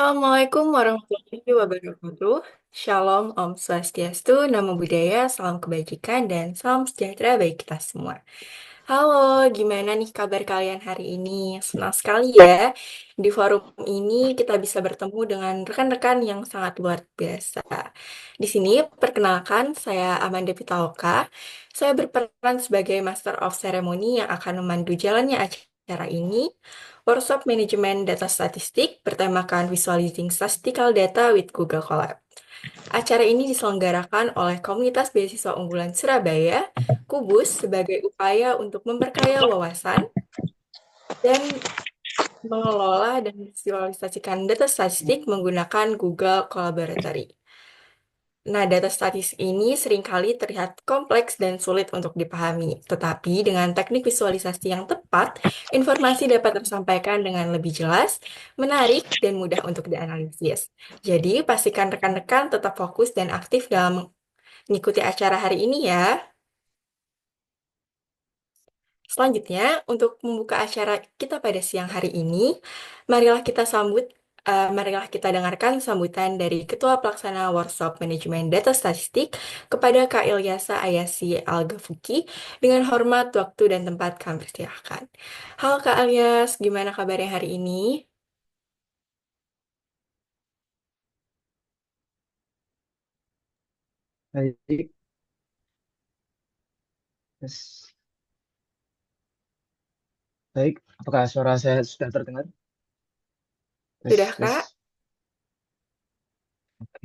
Assalamualaikum warahmatullahi wabarakatuh. Shalom, Om Swastiastu, Namo Buddhaya, salam kebajikan, dan salam sejahtera bagi kita semua. Halo, gimana nih kabar kalian hari ini? Senang sekali ya, di forum ini kita bisa bertemu dengan rekan-rekan yang sangat luar biasa. Di sini, perkenalkan, saya Amanda Pitaloka. Saya berperan sebagai Master of Ceremony yang akan memandu jalannya acara ini. Workshop Manajemen Data Statistik bertemakan Visualizing Statistical Data with Google Colab. Acara ini diselenggarakan oleh Komunitas Beasiswa Unggulan Surabaya, Kubus, sebagai upaya untuk memperkaya wawasan dan mengelola dan visualisasikan data statistik menggunakan Google Collaboratory. Nah, data statistik ini seringkali terlihat kompleks dan sulit untuk dipahami, tetapi dengan teknik visualisasi yang tepat, informasi dapat tersampaikan dengan lebih jelas, menarik, dan mudah untuk dianalisis. Jadi, pastikan rekan-rekan tetap fokus dan aktif dalam mengikuti acara hari ini ya. Selanjutnya, untuk membuka acara kita pada siang hari ini, marilah kita dengarkan sambutan dari Ketua Pelaksana Workshop Manajemen Data Statistik kepada Kak Ilyasa Ayasi Algafuki. Dengan hormat, waktu, dan tempat kami persilahkan. Halo Kak Ilyas, gimana kabarnya hari ini? Baik, yes. Baik. Apakah suara saya sudah terdengar? Sudah Tes, Kak? tes. Oke.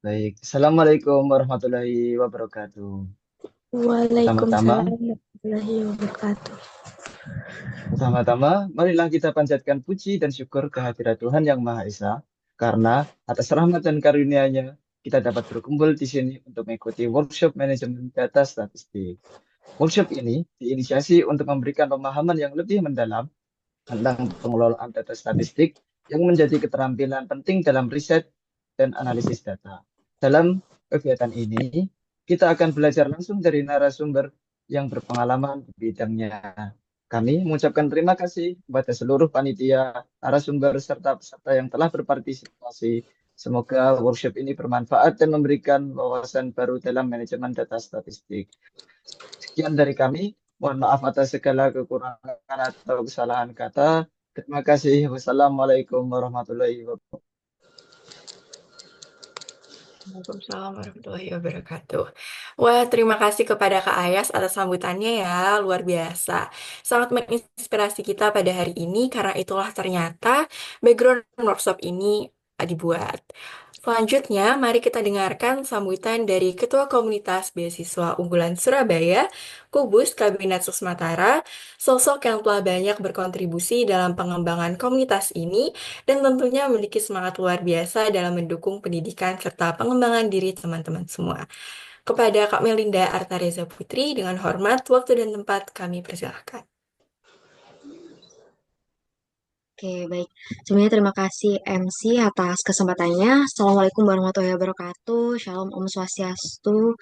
Baik. Assalamualaikum warahmatullahi wabarakatuh. Pertama-tama, Waalaikumsalam warahmatullahi wabarakatuh. pertama-tama, marilah kita panjatkan puji dan syukur kehadirat Tuhan Yang Maha Esa, karena atas rahmat dan karunia-Nya, kita dapat berkumpul di sini untuk mengikuti workshop manajemen data statistik. Workshop ini diinisiasi untuk memberikan pemahaman yang lebih mendalam tentang pengelolaan data statistik yang menjadi keterampilan penting dalam riset dan analisis data. Dalam kegiatan ini, kita akan belajar langsung dari narasumber yang berpengalaman di bidangnya. Kami mengucapkan terima kasih kepada seluruh panitia, narasumber, serta peserta yang telah berpartisipasi. Semoga workshop ini bermanfaat dan memberikan wawasan baru dalam manajemen data statistik. Sekian dari kami. Mohon maaf atas segala kekurangan atau kesalahan kata. Terima kasih. Wassalamualaikum warahmatullahi wabarakatuh. Waalaikumsalam warahmatullahi wabarakatuh. Wah, terima kasih kepada Kak Ayas atas sambutannya ya, luar biasa. Sangat menginspirasi kita pada hari ini karena itulah ternyata background workshop ini dibuat. Selanjutnya, mari kita dengarkan sambutan dari Ketua Komunitas Beasiswa Unggulan Surabaya, Kubus Kabinet Susmatara, sosok yang telah banyak berkontribusi dalam pengembangan komunitas ini dan tentunya memiliki semangat luar biasa dalam mendukung pendidikan serta pengembangan diri teman-teman semua. Kepada Kak Melinda Artareza Putri, dengan hormat, waktu dan tempat kami persilahkan. Oke, baik. Sebenarnya terima kasih MC atas kesempatannya. Assalamualaikum warahmatullahi wabarakatuh. Shalom Om Swastiastu.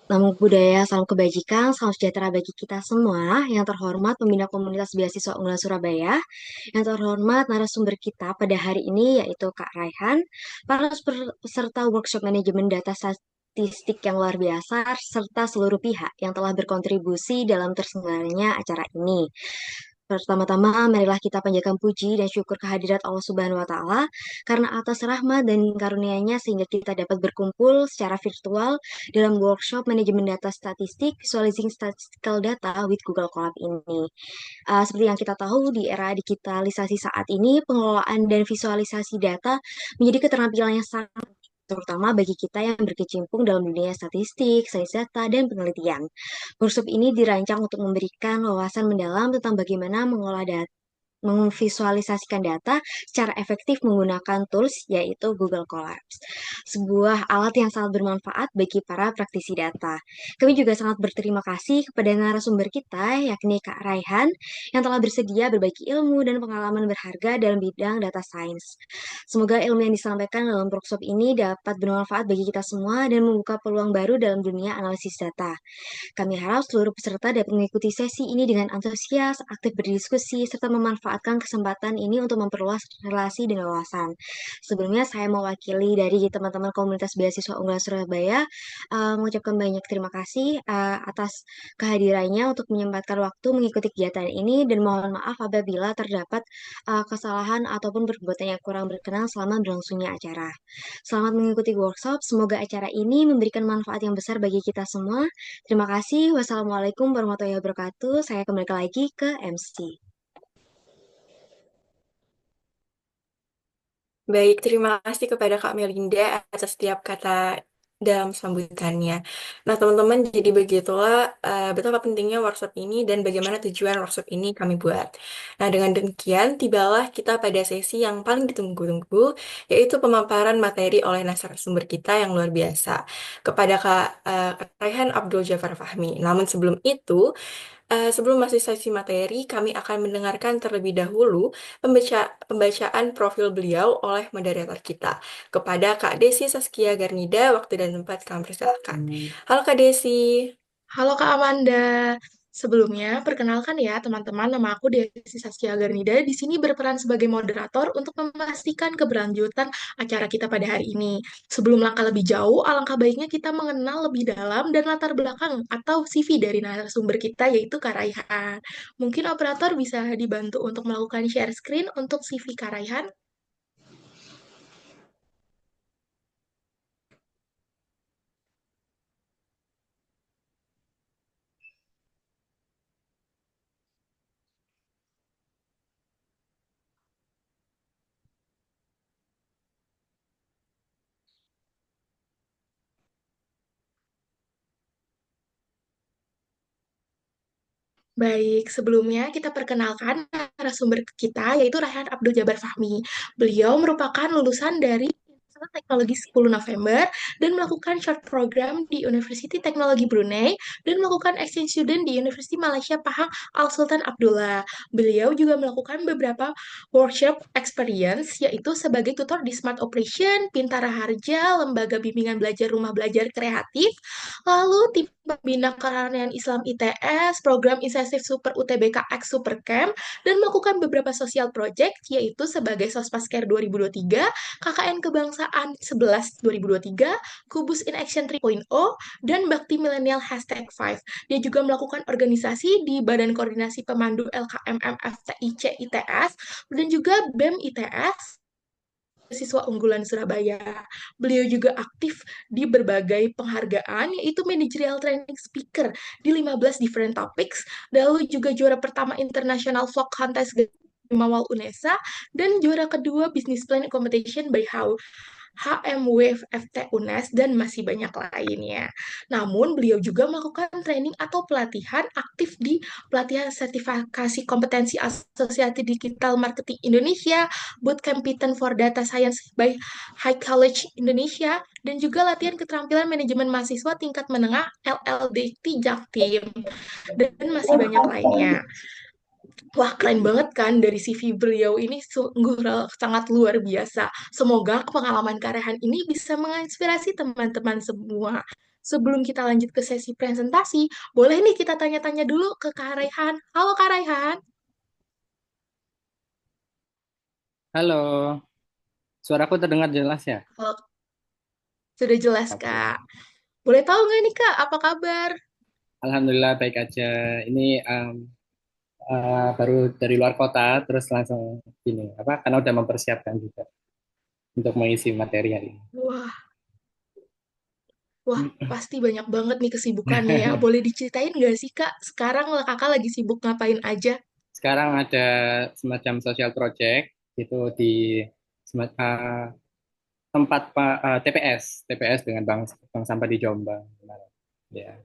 Namo Buddhaya, salam kebajikan, salam sejahtera bagi kita semua. Yang terhormat pembina komunitas beasiswa Unggulan Surabaya. Yang terhormat narasumber kita pada hari ini yaitu Kak Raihan, para peserta workshop manajemen data statistik yang luar biasa, serta seluruh pihak yang telah berkontribusi dalam terselenggaranya acara ini. Pertama-tama, marilah kita panjatkan puji dan syukur kehadirat Allah Subhanahu wa Ta'ala, karena atas rahmat dan karunia-Nya sehingga kita dapat berkumpul secara virtual dalam workshop manajemen data statistik, visualizing statistical data with Google Colab ini. Seperti yang kita tahu, di era digitalisasi saat ini, pengelolaan dan visualisasi data menjadi keterampilan yang sangat terutama bagi kita yang berkecimpung dalam dunia statistik, sains data, dan penelitian. Workshop ini dirancang untuk memberikan wawasan mendalam tentang bagaimana mengolah data, memvisualisasikan data secara efektif menggunakan tools yaitu Google Colabs. Sebuah alat yang sangat bermanfaat bagi para praktisi data. Kami juga sangat berterima kasih kepada narasumber kita yakni Kak Raihan yang telah bersedia berbagi ilmu dan pengalaman berharga dalam bidang data science. Semoga ilmu yang disampaikan dalam workshop ini dapat bermanfaat bagi kita semua dan membuka peluang baru dalam dunia analisis data. Kami harap seluruh peserta dapat mengikuti sesi ini dengan antusias, aktif berdiskusi, serta memanfaatkan kesempatan ini untuk memperluas relasi dan wawasan. Sebelumnya, saya mewakili dari teman-teman komunitas beasiswa Unggulan Surabaya, mengucapkan banyak terima kasih atas kehadirannya untuk menyempatkan waktu mengikuti kegiatan ini dan mohon maaf apabila terdapat kesalahan ataupun perbuatan yang kurang berkenan selama berlangsungnya acara. Selamat mengikuti workshop, semoga acara ini memberikan manfaat yang besar bagi kita semua. Terima kasih. Wassalamualaikum warahmatullahi wabarakatuh. Saya kembali lagi ke MC. Baik, terima kasih kepada Kak Melinda atas setiap kata dalam sambutannya. Nah, teman-teman, jadi begitulah betapa pentingnya workshop ini dan bagaimana tujuan workshop ini kami buat. Nah, dengan demikian, tibalah kita pada sesi yang paling ditunggu-tunggu, yaitu pemaparan materi oleh narasumber kita yang luar biasa kepada Kak Raihan Abdul Jafar Fahmi. Namun sebelum itu, sebelum masuk sesi materi, kami akan mendengarkan terlebih dahulu pembacaan profil beliau oleh moderator kita. Kepada Kak Desi Saskia Garnida, waktu dan tempat kami persilakan. Halo Kak Desi. Halo Kak Amanda. Sebelumnya, perkenalkan ya teman-teman, nama aku Desi Saskia Garnida. Di sini berperan sebagai moderator untuk memastikan keberlanjutan acara kita pada hari ini. Sebelum langkah lebih jauh, alangkah baiknya kita mengenal lebih dalam dan latar belakang atau CV dari narasumber kita, yaitu Kak Raihan. Mungkin operator bisa dibantu untuk melakukan share screen untuk CV Kak Raihan. Baik, sebelumnya kita perkenalkan narasumber kita, yaitu Raihan Abdul Jabar Fahmi. Beliau merupakan lulusan dari Institut Teknologi 10 November dan melakukan short program di University Teknologi Brunei dan melakukan exchange student di University Malaysia Pahang Al Sultan Abdullah. Beliau juga melakukan beberapa workshop experience, yaitu sebagai tutor di Smart Operation, Pintara Harja, Lembaga Bimbingan Belajar Rumah Belajar Kreatif, lalu tim pembina keahlian Islam ITS, program insentif Super UTBK X Super Camp, dan melakukan beberapa sosial project, yaitu sebagai Sospasker 2023, KKN Kebangsaan 11 2023, Kubus in Action 3.0, dan Bakti Milenial #5. Dia juga melakukan organisasi di Badan Koordinasi Pemandu LKMM FTIC ITS, dan juga BEM ITS, siswa unggulan Surabaya. Beliau juga aktif di berbagai penghargaan, yaitu Managerial Training Speaker di 15 different topics, lalu juga juara pertama International Vlog Contest Mawal UNESA, dan juara kedua Business Plan Competition by HMW FT UNES, dan masih banyak lainnya. Namun, beliau juga melakukan training atau pelatihan aktif di pelatihan sertifikasi kompetensi asosiasi digital marketing Indonesia, Bootcamp Python for Data Science by High College Indonesia, dan juga latihan keterampilan manajemen mahasiswa tingkat menengah LLDT Jaktim, dan masih banyak lainnya. Wah, keren banget kan dari CV beliau ini sungguh sangat luar biasa. Semoga pengalaman Karehan ini bisa menginspirasi teman-teman semua. Sebelum kita lanjut ke sesi presentasi, boleh nih kita tanya-tanya dulu ke Kak Raihan. Halo Kak Raihan. Halo, suaraku terdengar jelas ya? Halo, sudah jelas Oke. Kak. Boleh tahu nggak nih Kak, apa kabar? Alhamdulillah baik aja. Ini baru dari luar kota, terus langsung ini apa? Karena udah mempersiapkan juga untuk mengisi materi hari ini. Wah, wah, pasti banyak banget nih kesibukannya ya. Boleh diceritain nggak sih Kak, sekarang Kakak lagi sibuk ngapain aja? Sekarang ada semacam social project itu di tempat TPS dengan bank sampah di Jombang kemarin. Ya.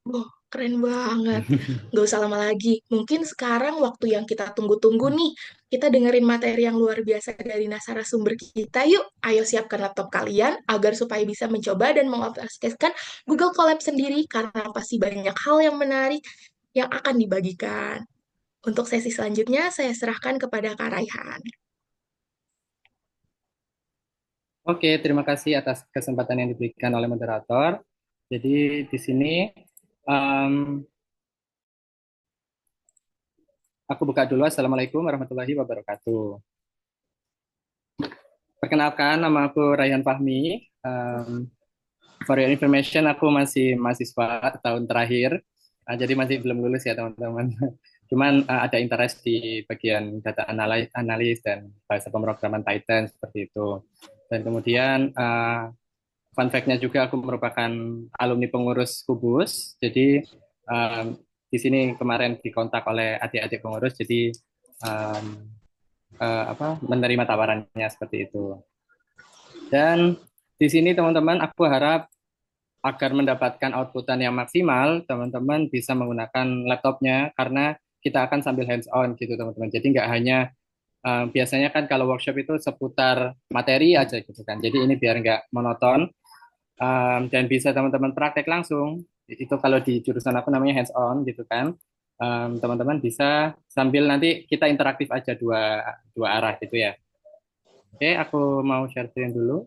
Wah, keren banget. Nggak usah lama lagi. Mungkin sekarang waktu yang kita tunggu-tunggu nih, kita dengerin materi yang luar biasa dari narasumber kita. Yuk, ayo siapkan laptop kalian agar supaya bisa mencoba dan mengaplikasikan Google Colab sendiri karena pasti banyak hal yang menarik yang akan dibagikan. Untuk sesi selanjutnya, saya serahkan kepada Kak Raihan. Oke, terima kasih atas kesempatan yang diberikan oleh moderator. Jadi di sini em, aku buka dulu. Assalamualaikum warahmatullahi wabarakatuh. Perkenalkan, nama aku Rayhan Fahmi. For your information, aku masih mahasiswa tahun terakhir, jadi masih belum lulus ya teman-teman. Cuman ada interest di bagian data analis dan bahasa pemrograman Python seperti itu. Dan kemudian fun fact-nya juga aku merupakan alumni pengurus Kubus. Jadi di sini kemarin dikontak oleh adik-adik pengurus, jadi um, menerima tawarannya seperti itu. Dan di sini teman-teman, aku harap agar mendapatkan outputan yang maksimal, teman-teman bisa menggunakan laptopnya karena kita akan sambil hands-on gitu teman-teman. Jadi nggak hanya biasanya kan kalau workshop itu seputar materi aja gitu kan. Jadi ini biar nggak monoton dan bisa teman-teman praktek langsung. Itu kalau di jurusan aku namanya hands-on gitu kan. Teman-teman bisa sambil nanti kita interaktif aja dua arah gitu ya. Oke, aku mau share screen dulu.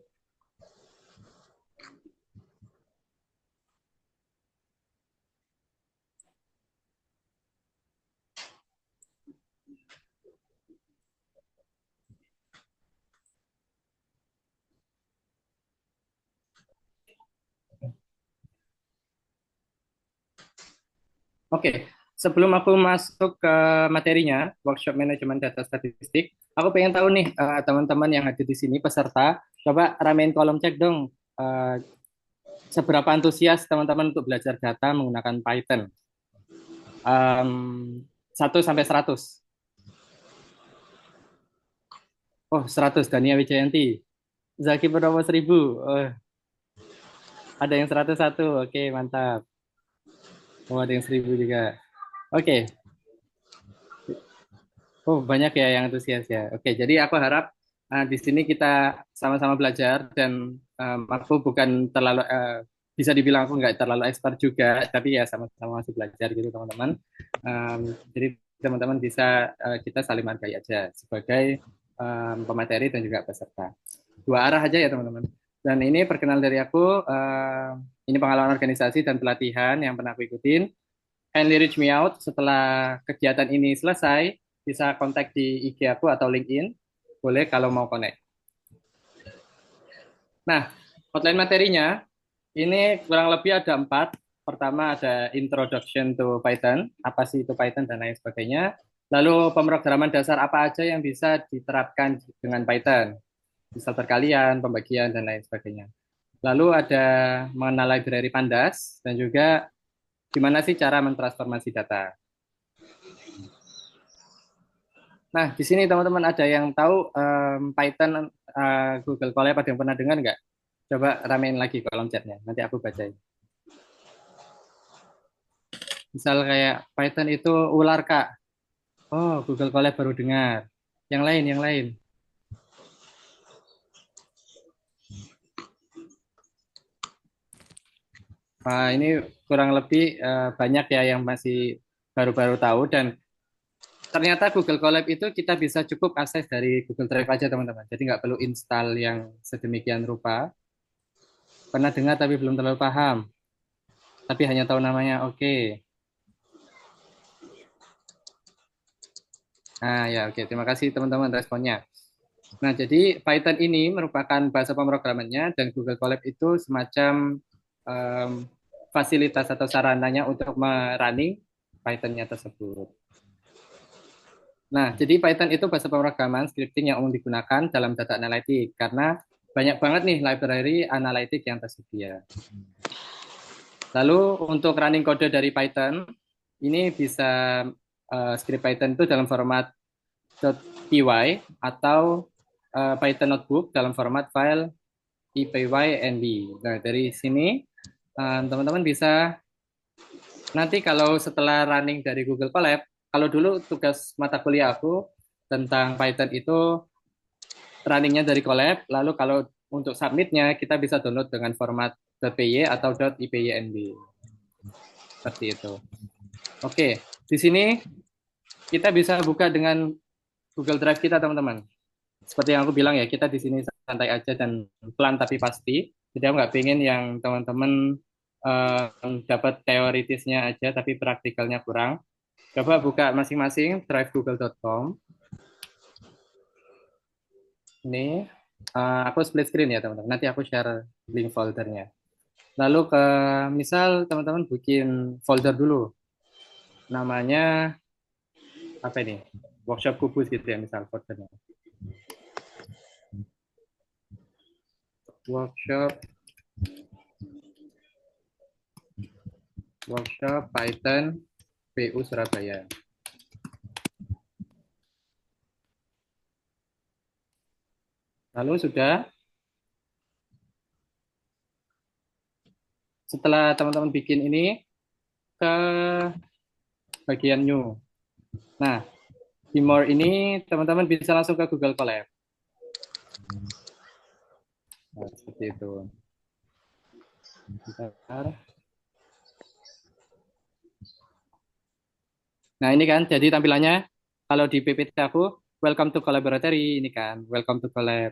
Oke, sebelum aku masuk ke materinya, workshop manajemen data statistik, aku pengen tahu nih teman-teman yang hadir di sini, peserta, coba ramein kolom cek dong, seberapa antusias teman-teman untuk belajar data menggunakan Python. 1 sampai 100. Oh, 100, Dania Wijayanti. Zaki Purnomo 1000. Oh, ada yang 101. Oke, mantap. Oh, ada yang 1000 juga. Oke. Oh, banyak ya yang antusias ya. Oke, jadi aku harap di sini kita sama-sama belajar dan aku bukan terlalu bisa dibilang aku nggak terlalu expert juga, tapi ya sama-sama masih belajar gitu teman-teman. Jadi teman-teman bisa kita saling menghargai aja sebagai pemateri dan juga peserta. Dua arah aja ya teman-teman. Dan ini perkenalan dari aku. Ini pengalaman organisasi dan pelatihan yang pernah aku ikutin. Kindly reach me out setelah kegiatan ini selesai. Bisa kontak di IG aku atau LinkedIn. Boleh kalau mau connect. Nah, outline materinya ini kurang lebih ada 4. Pertama ada Introduction to Python. Apa sih itu Python dan lain sebagainya. Lalu pemrograman dasar apa aja yang bisa diterapkan dengan Python. Misal perkalian, pembagian, dan lain sebagainya. Lalu ada mengenal library Pandas dan juga gimana sih cara mentransformasi data. Nah, di sini teman-teman ada yang tahu Python Google Colab, ada yang pernah dengar nggak? Coba ramein lagi kolom chatnya, nanti aku bacain. Misal kayak Python itu ular Kak. Oh, Google Colab baru dengar. Yang lain, yang lain. Ini kurang lebih banyak ya yang masih baru-baru tahu dan ternyata Google Colab itu kita bisa cukup akses dari Google Drive aja teman-teman. Jadi nggak perlu install yang sedemikian rupa. Pernah dengar tapi belum terlalu paham. Tapi hanya tahu namanya. Oke. Nah ya oke. Terima kasih teman-teman responnya. Nah jadi Python ini merupakan bahasa pemrogramannya dan Google Colab itu semacam fasilitas atau sarananya untuk merunning Python-nya tersebut. Nah, jadi Python itu bahasa pemrograman scripting yang umum digunakan dalam data analitik karena banyak banget nih library analitik yang tersedia. Lalu untuk running kode dari Python, ini bisa script Python itu dalam format .py atau Python notebook dalam format file ipynb. Nah, dari sini teman-teman bisa nanti kalau setelah running dari Google Colab, kalau dulu tugas mata kuliah aku tentang Python itu runningnya dari Colab, lalu kalau untuk submitnya kita bisa download dengan format .py atau .ipynb. Seperti itu. Oke, di sini kita bisa buka dengan Google Drive kita teman-teman. seperti yang aku bilang ya, kita di sini santai aja dan pelan tapi pasti. Jadi aku nggak pengen yang teman-teman eh, dapat teoritisnya aja tapi praktikalnya kurang. Coba buka masing-masing drive google.com. Ini aku split screen ya teman-teman. Nanti aku share link foldernya. Lalu ke misal teman-teman bikin folder dulu. Namanya apa ini? Workshop kubus gitu ya misal foldernya. Workshop Python PU Surabaya. Lalu setelah teman-teman bikin ini ke bagian new. Nah, di more ini teman-teman bisa langsung ke Google Colab. Nah, seperti itu. Bentar. Nah, ini kan jadi tampilannya kalau di PPT aku welcome to collaboratory ini kan, welcome to collab.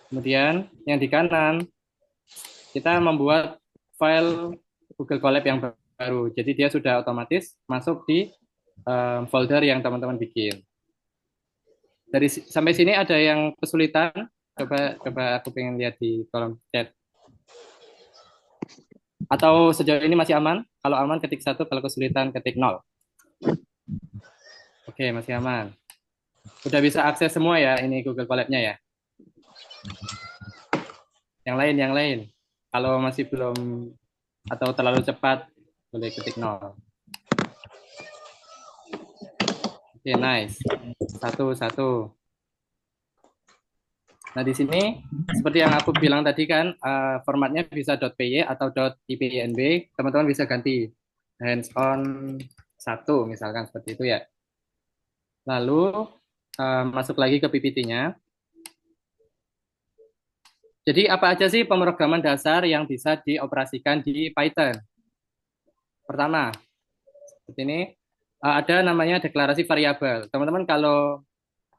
Kemudian yang di kanan kita membuat file Google Colab yang baru. Jadi dia sudah otomatis masuk di folder yang teman-teman bikin. Dari sampai sini ada yang kesulitan? Coba aku pengen lihat di kolom chat. Atau sejauh ini masih aman? Kalau aman ketik 1, kalau kesulitan ketik 0. Oke, masih aman. Udah bisa akses semua ya ini Google Colab-nya ya. Yang lain. Kalau masih belum atau terlalu cepat boleh ketik 0. Oke, nice. Satu. Nah, di sini seperti yang aku bilang tadi kan, formatnya bisa .py atau .ipynb. Teman-teman bisa ganti hands-on 1 misalkan seperti itu ya. Lalu masuk lagi ke PPT-nya. Jadi apa aja sih pemrograman dasar yang bisa dioperasikan di Python? Pertama, seperti ini, ada namanya deklarasi variabel. Teman-teman kalau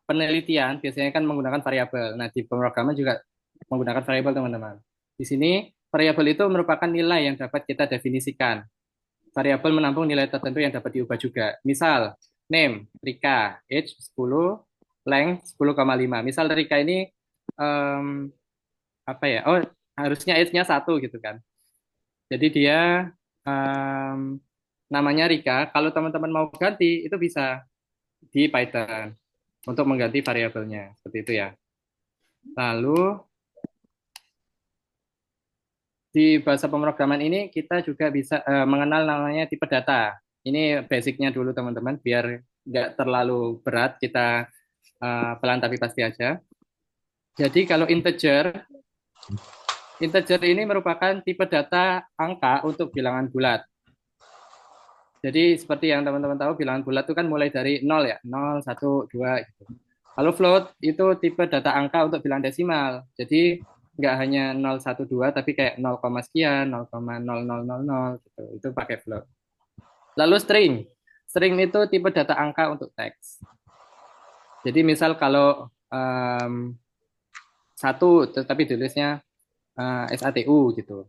penelitian biasanya kan menggunakan variabel. Nah, di pemrograman juga menggunakan variabel, teman-teman. Di sini, variabel itu merupakan nilai yang dapat kita definisikan. Variabel menampung nilai tertentu yang dapat diubah juga. Misal, name, Rika, age 10, length 10,5. Misal Rika ini apa ya? Oh, harusnya age-nya 1 gitu kan. Jadi dia namanya Rika. Kalau teman-teman mau ganti, itu bisa di Python untuk mengganti variabelnya. Seperti itu ya. Lalu di bahasa pemrograman ini kita juga bisa mengenal namanya tipe data. Ini basicnya dulu teman-teman, biar nggak terlalu berat, kita pelan tapi pasti aja. Jadi kalau integer ini merupakan tipe data angka untuk bilangan bulat. Jadi seperti yang teman-teman tahu, bilangan bulat itu kan mulai dari 0 ya, 0, 1, 2 gitu. Lalu float itu tipe data angka untuk bilangan desimal. Jadi nggak hanya 0, 1, 2, tapi kayak 0, sekian, 0,0000 gitu. Itu pakai float. Lalu string. String itu tipe data angka untuk teks. Jadi misal kalau 1, tetapi tulisnya SATU gitu.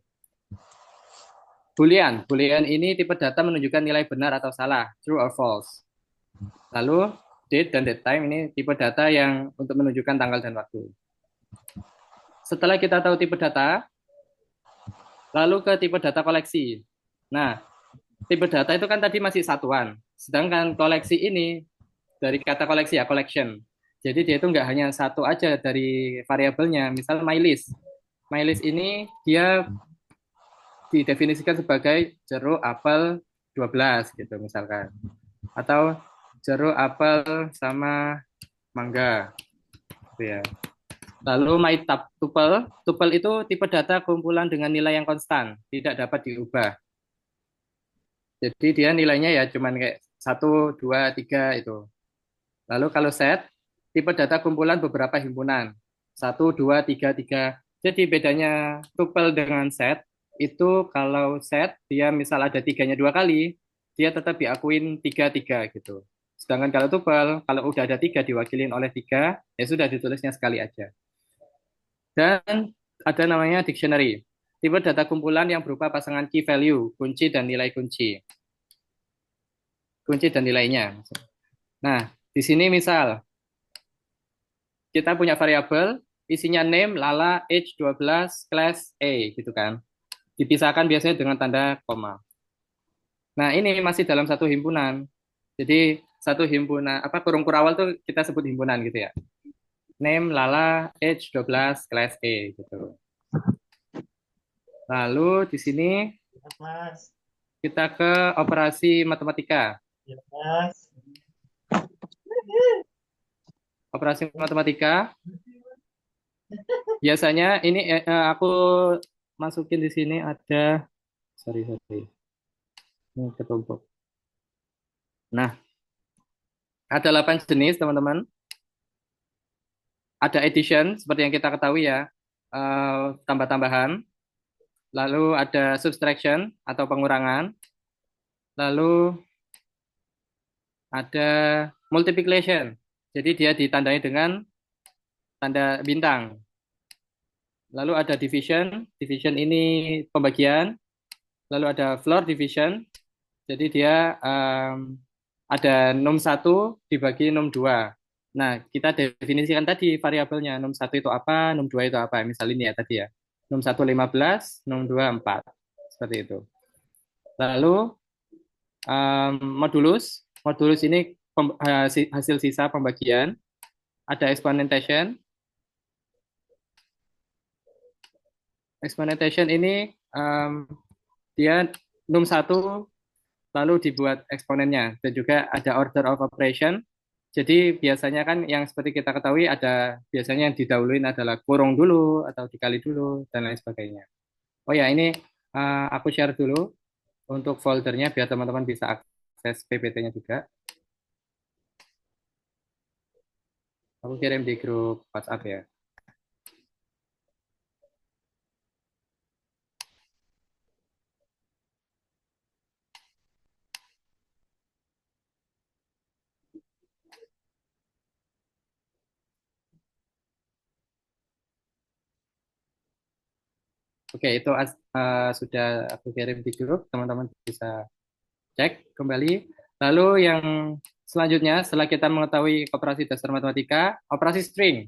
Boolean ini tipe data menunjukkan nilai benar atau salah, true or false. Lalu date dan date time ini tipe data yang untuk menunjukkan tanggal dan waktu. Setelah kita tahu tipe data, lalu ke tipe data koleksi. Nah, tipe data itu kan tadi masih satuan, sedangkan koleksi ini dari kata koleksi ya, collection. Jadi dia itu nggak hanya satu aja dari variabelnya, misal mylist. Mylist ini dia didefinisikan sebagai jeruk apel 12 gitu misalkan. Atau jeruk apel sama mangga gitu ya. Lalu my tuple itu tipe data kumpulan dengan nilai yang konstan, tidak dapat diubah. Jadi dia nilainya ya cuman kayak 1, 2, 3 itu. Lalu kalau set, tipe data kumpulan beberapa himpunan. 1, 2, 3, 3. Jadi bedanya tuple dengan set, itu kalau set, dia misal ada 3-nya 2 kali, dia tetap diakuin 3, 3 gitu. Sedangkan kalau tuple, kalau udah ada 3 diwakilin oleh 3, ya sudah ditulisnya sekali aja. Dan ada namanya dictionary. Tipe data kumpulan yang berupa pasangan key value, kunci dan nilai kunci. Kunci dan nilainya. Nah, di sini misal kita punya variabel isinya name, lala, age 12, class A gitu kan. Dipisahkan biasanya dengan tanda koma. Nah, ini masih dalam satu himpunan. Jadi satu himpunan apa kurung kurawal tuh kita sebut himpunan gitu ya. Name, lala, age 12, class A gitu. Lalu di sini kita ke operasi matematika. Operasi matematika biasanya ini aku masukin di sini ada sorry ini ketumpuk. Nah, ada 8 jenis teman-teman. Ada addition seperti yang kita ketahui ya, tambah-tambahan. Lalu ada subtraction atau pengurangan. Lalu ada multiplication. Jadi dia ditandai dengan tanda bintang. Lalu ada division. Division ini pembagian. Lalu ada floor division. Jadi dia ada num 1 dibagi num 2. Nah, kita definisikan tadi variabelnya. Num 1 itu apa, num 2 itu apa. Misal ini ya tadi ya. Num 1 15, num 2 4. Seperti itu. Lalu modulus. Modulus ini hasil sisa pembagian. Ada exponentation. Exponentation ini dia num 1 lalu dibuat eksponennya. Dan juga ada order of operation. Jadi biasanya kan yang seperti kita ketahui ada biasanya yang didahuluin adalah kurung dulu atau dikali dulu dan lain sebagainya. Oh ya ini aku share dulu untuk foldernya biar teman-teman bisa akses PPT-nya juga. Aku kirim di grup WhatsApp ya. Oke, itu sudah aku kirim di grup, teman-teman bisa cek kembali. Lalu yang selanjutnya, setelah kita mengetahui operasi dasar matematika, operasi string.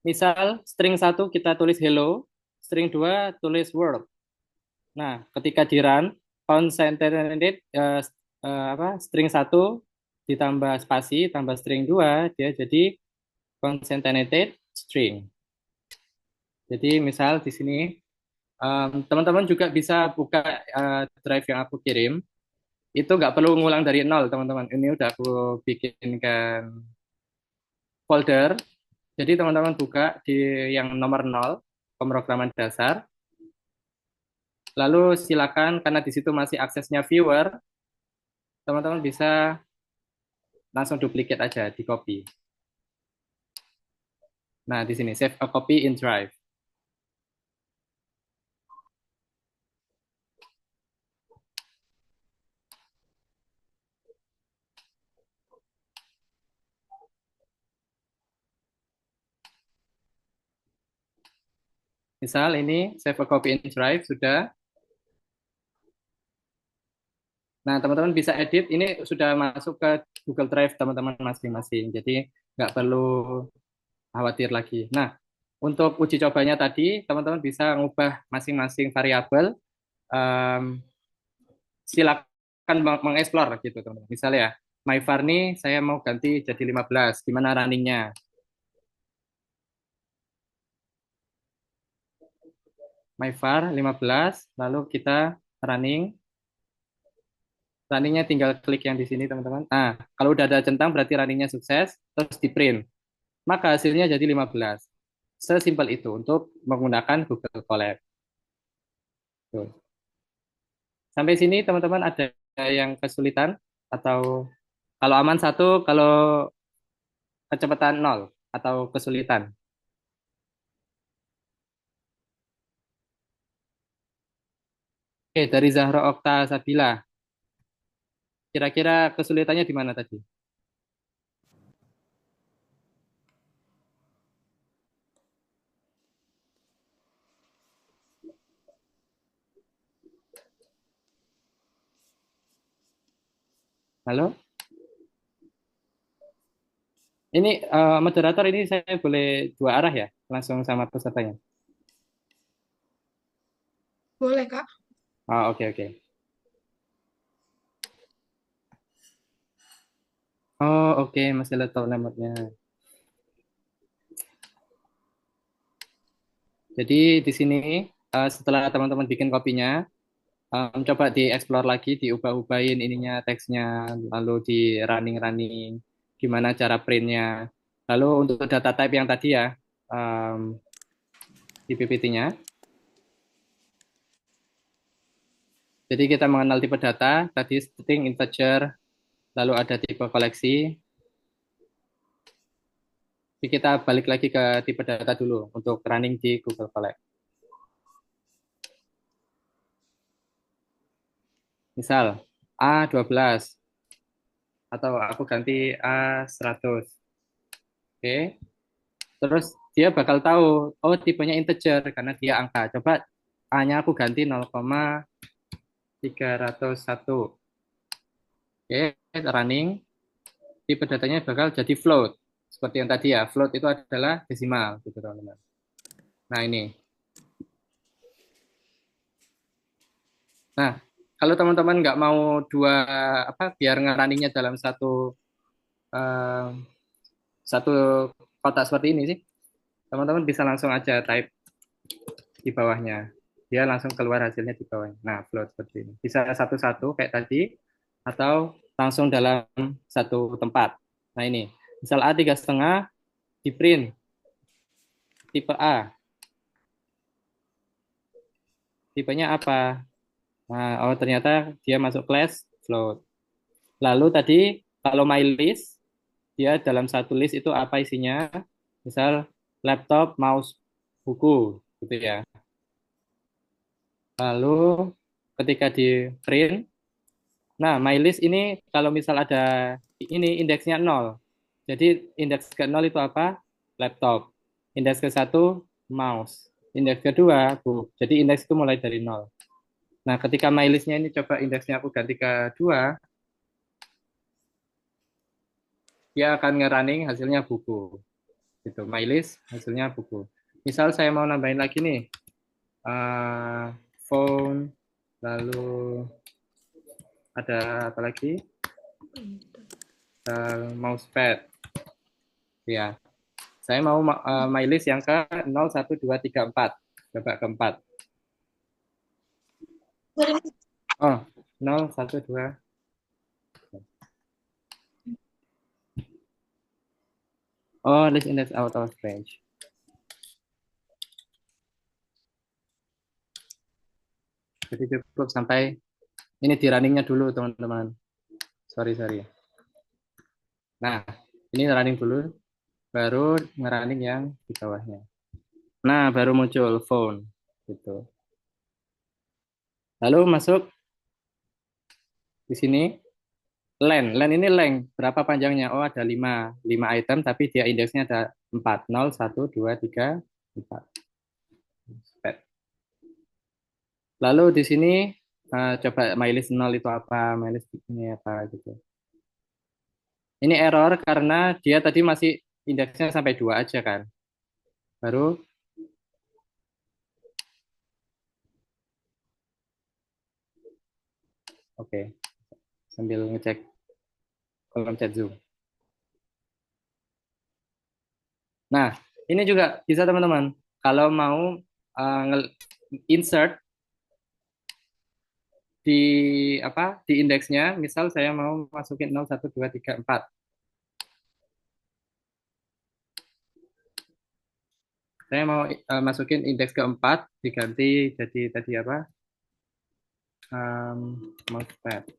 Misal, string 1 kita tulis hello, string 2 tulis world. Nah, ketika di run, concatenated string 1 ditambah spasi, tambah string 2, dia jadi concatenated string. Jadi misal di sini, teman-teman juga bisa buka drive yang aku kirim. Itu nggak perlu ngulang dari nol, teman-teman. Ini udah aku bikinkan folder. Jadi teman-teman buka di yang nomor 0, pemrograman dasar. Lalu silakan, karena di situ masih aksesnya viewer, teman-teman bisa langsung duplicate aja, di copy. Nah, di sini, save a copy in Drive. Misal ini save a copy in Drive sudah. Nah, teman-teman bisa edit. Ini sudah masuk ke Google Drive teman-teman masing-masing. Jadi nggak perlu khawatir lagi. Nah, untuk uji cobanya tadi, teman-teman bisa ngubah masing-masing variabel. Silakan mengeksplor gitu, teman-teman. Misalnya, myvar nih saya mau ganti jadi 15. Gimana runningnya? myvar 15, lalu kita running. Runningnya tinggal klik yang di sini, teman-teman. Nah, kalau udah ada centang berarti runningnya sukses, terus di print. Maka hasilnya jadi 15. Sesimpel itu untuk menggunakan Google Colab. Tuh. Sampai sini teman-teman ada yang kesulitan atau kalau aman 1, kalau kecepatan 0 atau kesulitan. Oke, dari Zahra Okta Sabila. Kira-kira kesulitannya di mana tadi? Halo? Ini moderator ini saya boleh dua arah ya? Langsung sama pesertanya. Boleh, Kak. Oh, oke oke. Oh, oke, masih tahu nomornya. Jadi di sini setelah teman-teman bikin kopinya, coba dieksplor lagi, diubah-ubahin ininya teksnya, lalu di running-running, gimana cara printnya. Lalu untuk data type yang tadi ya, di PPT-nya. Jadi kita mengenal tipe data, tadi string, integer, lalu ada tipe koleksi. Jadi kita balik lagi ke tipe data dulu untuk running di Google Colab. Misal A12 atau aku ganti A100. Oke. Terus dia bakal tahu, oh tipenya integer karena dia angka. Coba A-nya aku ganti 0,301. Oke, running. Tipe datanya bakal jadi float. Seperti yang tadi ya, float itu adalah desimal gitu teman-teman. Nah ini. Nah, kalau teman-teman nggak mau dua apa biar ngerunningnya dalam eh, satu kotak seperti ini sih, teman-teman bisa langsung aja type di bawahnya. Dia langsung keluar hasilnya di bawahnya. Nah, float seperti ini. Bisa satu-satu kayak tadi, atau langsung dalam satu tempat. Nah ini, misal A3,5 di print tipe A. Tipenya apa? Nah, oh ternyata dia masuk class float. Lalu tadi kalau my list, dia dalam satu list itu apa isinya? Misal laptop, mouse, buku, gitu ya. Lalu ketika di print, nah my list ini kalau misal ada ini indeksnya 0. Jadi indeks ke 0 itu apa? Laptop. Indeks ke 1, mouse. Indeks kedua, book. Jadi indeks itu mulai dari 0. Nah, ketika my list-nya ini coba indeksnya aku ganti ke 2, dia akan nge-running hasilnya buku. Gitu. My list hasilnya buku. Misal saya mau nambahin lagi nih, phone, lalu ada apa lagi? Mousepad. Ya, saya mau my list yang ke 0, 1, 2, 3, 4. Coba keempat. Oh, 0, 1, 2. Oh, list index out of range. Jadi cukup sampai ini di runningnya dulu, teman-teman. Sorry. Nah, ini running dulu, baru ngerunning yang di bawahnya. Nah, baru muncul phone. Gitu. Lalu masuk di sini, len ini length, berapa panjangnya? Oh, ada 5 item, tapi dia indeksnya ada 4. 0, 1, 2, 3, 4. Lalu di sini coba mylist 0 itu apa, mylist ini apa gitu. Ini error karena dia tadi masih indeksnya sampai 2 aja kan. Baru oke. Sambil ngecek kolom chat Zoom. Nah, ini juga bisa teman-teman. Kalau mau insert di apa di indeksnya, misal saya mau masukin 0, 1, 2, 3, 4. Saya mau masukin indeks keempat diganti jadi tadi apa? Mousepad.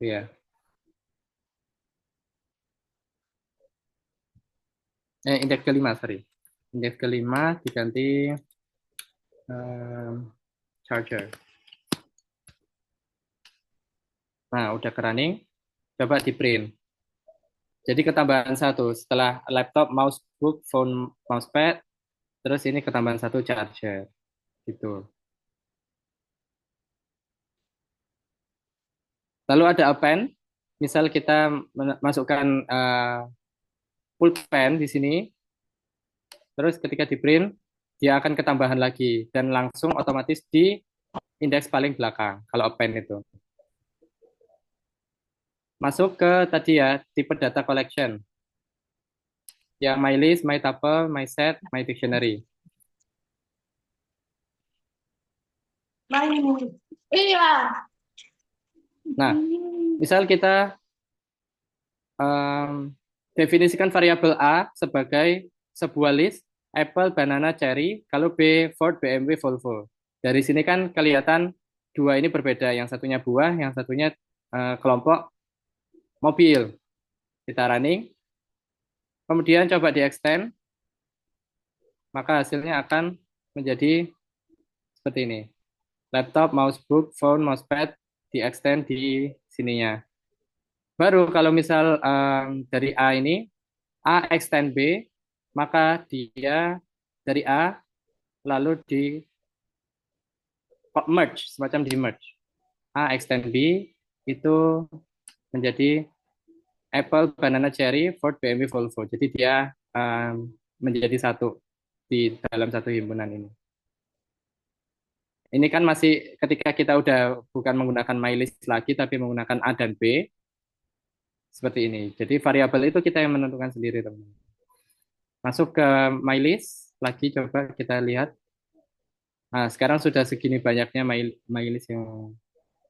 Iya. Indeks kelima, sorry. Indeks kelima diganti charger. Nah, udah ke running. Coba di print. Jadi ketambahan satu setelah laptop, mouse, book, phone, mousepad, terus ini ketambahan satu charger, gitu. Lalu ada append. misal kita masukkan pulpen di sini, terus ketika di print, dia akan ketambahan lagi dan langsung otomatis di indeks paling belakang kalau append itu. Masuk ke tadi ya, tipe data collection. Yang my list, my tuple, my set, my dictionary. Iya. Nah, misal kita definisikan variabel A sebagai sebuah list Apple, banana, cherry, kalau B, Ford, BMW, Volvo. Dari sini kan kelihatan dua ini berbeda, yang satunya buah, yang satunya kelompok mobil. Kita running, kemudian coba di extend, maka hasilnya akan menjadi seperti ini. Laptop, mousebook, phone, mousepad, di extend di sininya. Baru kalau misal dari A ini, A extend B, maka dia dari A lalu di merge, semacam di merge. A extend B itu menjadi Apple, banana, cherry, Ford, BMW, Volvo. Jadi dia menjadi satu di dalam satu himpunan ini. Ini kan masih ketika kita udah bukan menggunakan mylist lagi, tapi menggunakan A dan B, seperti ini. Jadi variabel itu kita yang menentukan sendiri, teman-teman. Masuk ke mylist, lagi coba kita lihat. Nah, sekarang sudah segini banyaknya mylist yang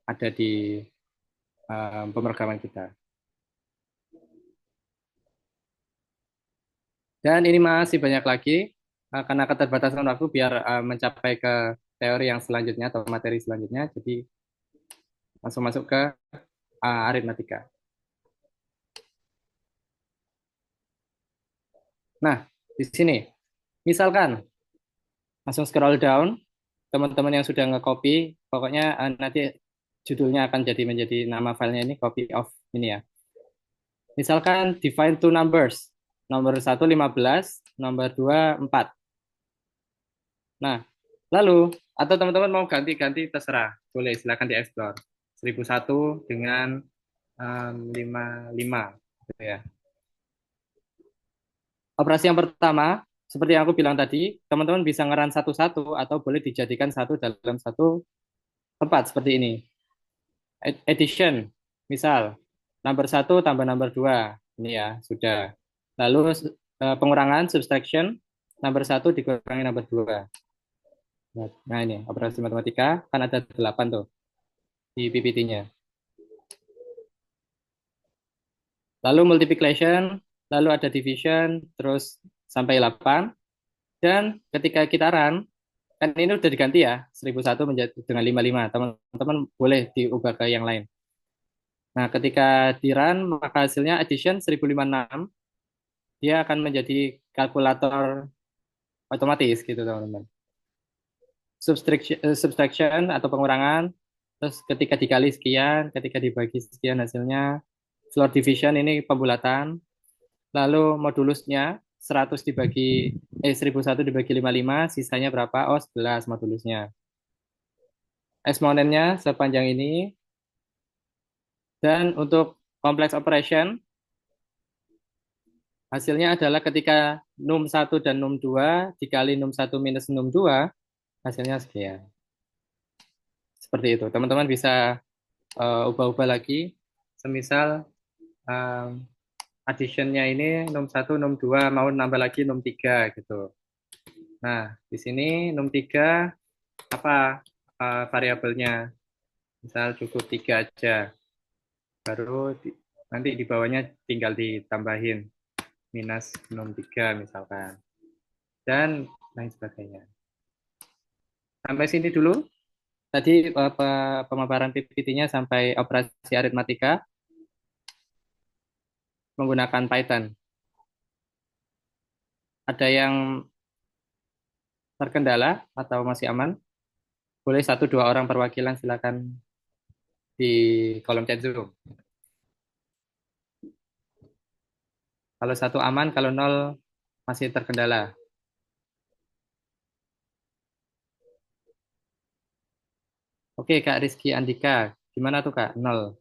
ada di pemrograman kita. Dan ini masih banyak lagi, karena keterbatasan waktu biar mencapai ke teori yang selanjutnya atau materi selanjutnya, jadi langsung masuk ke aritmatika. Nah, di sini, misalkan, langsung scroll down, teman-teman yang sudah nge-copy, pokoknya nanti judulnya akan menjadi nama filenya ini, copy of ini ya. Misalkan define two numbers, nomor 1 15, nomor 2 4. Nah, lalu, atau teman-teman mau ganti-ganti terserah, boleh silakan di-explore. 1001 dengan 55, gitu ya. Operasi yang pertama, seperti yang aku bilang tadi, teman-teman bisa ngeran satu-satu atau boleh dijadikan satu dalam satu tempat seperti ini. Addition, misal, number 1 tambah number 2, ini ya, sudah. Lalu pengurangan, subtraction, number 1 dikurangi number 2. Nah ini, operasi matematika, kan ada 8 tuh di PPT-nya. Lalu multiplication, lalu ada division, terus sampai 8. Dan ketika kita run, kan ini udah diganti ya, 1001 menjadi dengan 55. Teman-teman boleh diubah ke yang lain. Nah, ketika di run, maka hasilnya addition 1056, dia akan menjadi kalkulator otomatis gitu, teman-teman. Subtraction atau pengurangan, terus ketika dikali sekian, ketika dibagi sekian hasilnya, floor division ini pembulatan, lalu modulusnya 1001 dibagi 55, sisanya berapa? Oh, 11 modulusnya. Eksponennya sepanjang ini. Dan untuk complex operation, hasilnya adalah ketika num1 dan num2 dikali num1 minus num2, hasilnya sekian. Seperti itu. Teman-teman bisa ubah-ubah lagi. Semisal addition-nya ini num1, num2, mau nambah lagi num3 gitu. Nah, di sini num3 apa variabelnya? Misal cukup 3 aja. Baru nanti di bawahnya tinggal ditambahin minus num3 misalkan. Dan lain sebagainya. Sampai sini dulu. Tadi pemaparan PPT-nya sampai operasi aritmatika menggunakan Python. Ada yang terkendala atau masih aman? Boleh 1-2 orang perwakilan silakan di kolom chat Zoom. Kalau 1 aman, kalau 0 masih terkendala. Oke, Kak Rizky Andika. Gimana tuh, Kak? 0.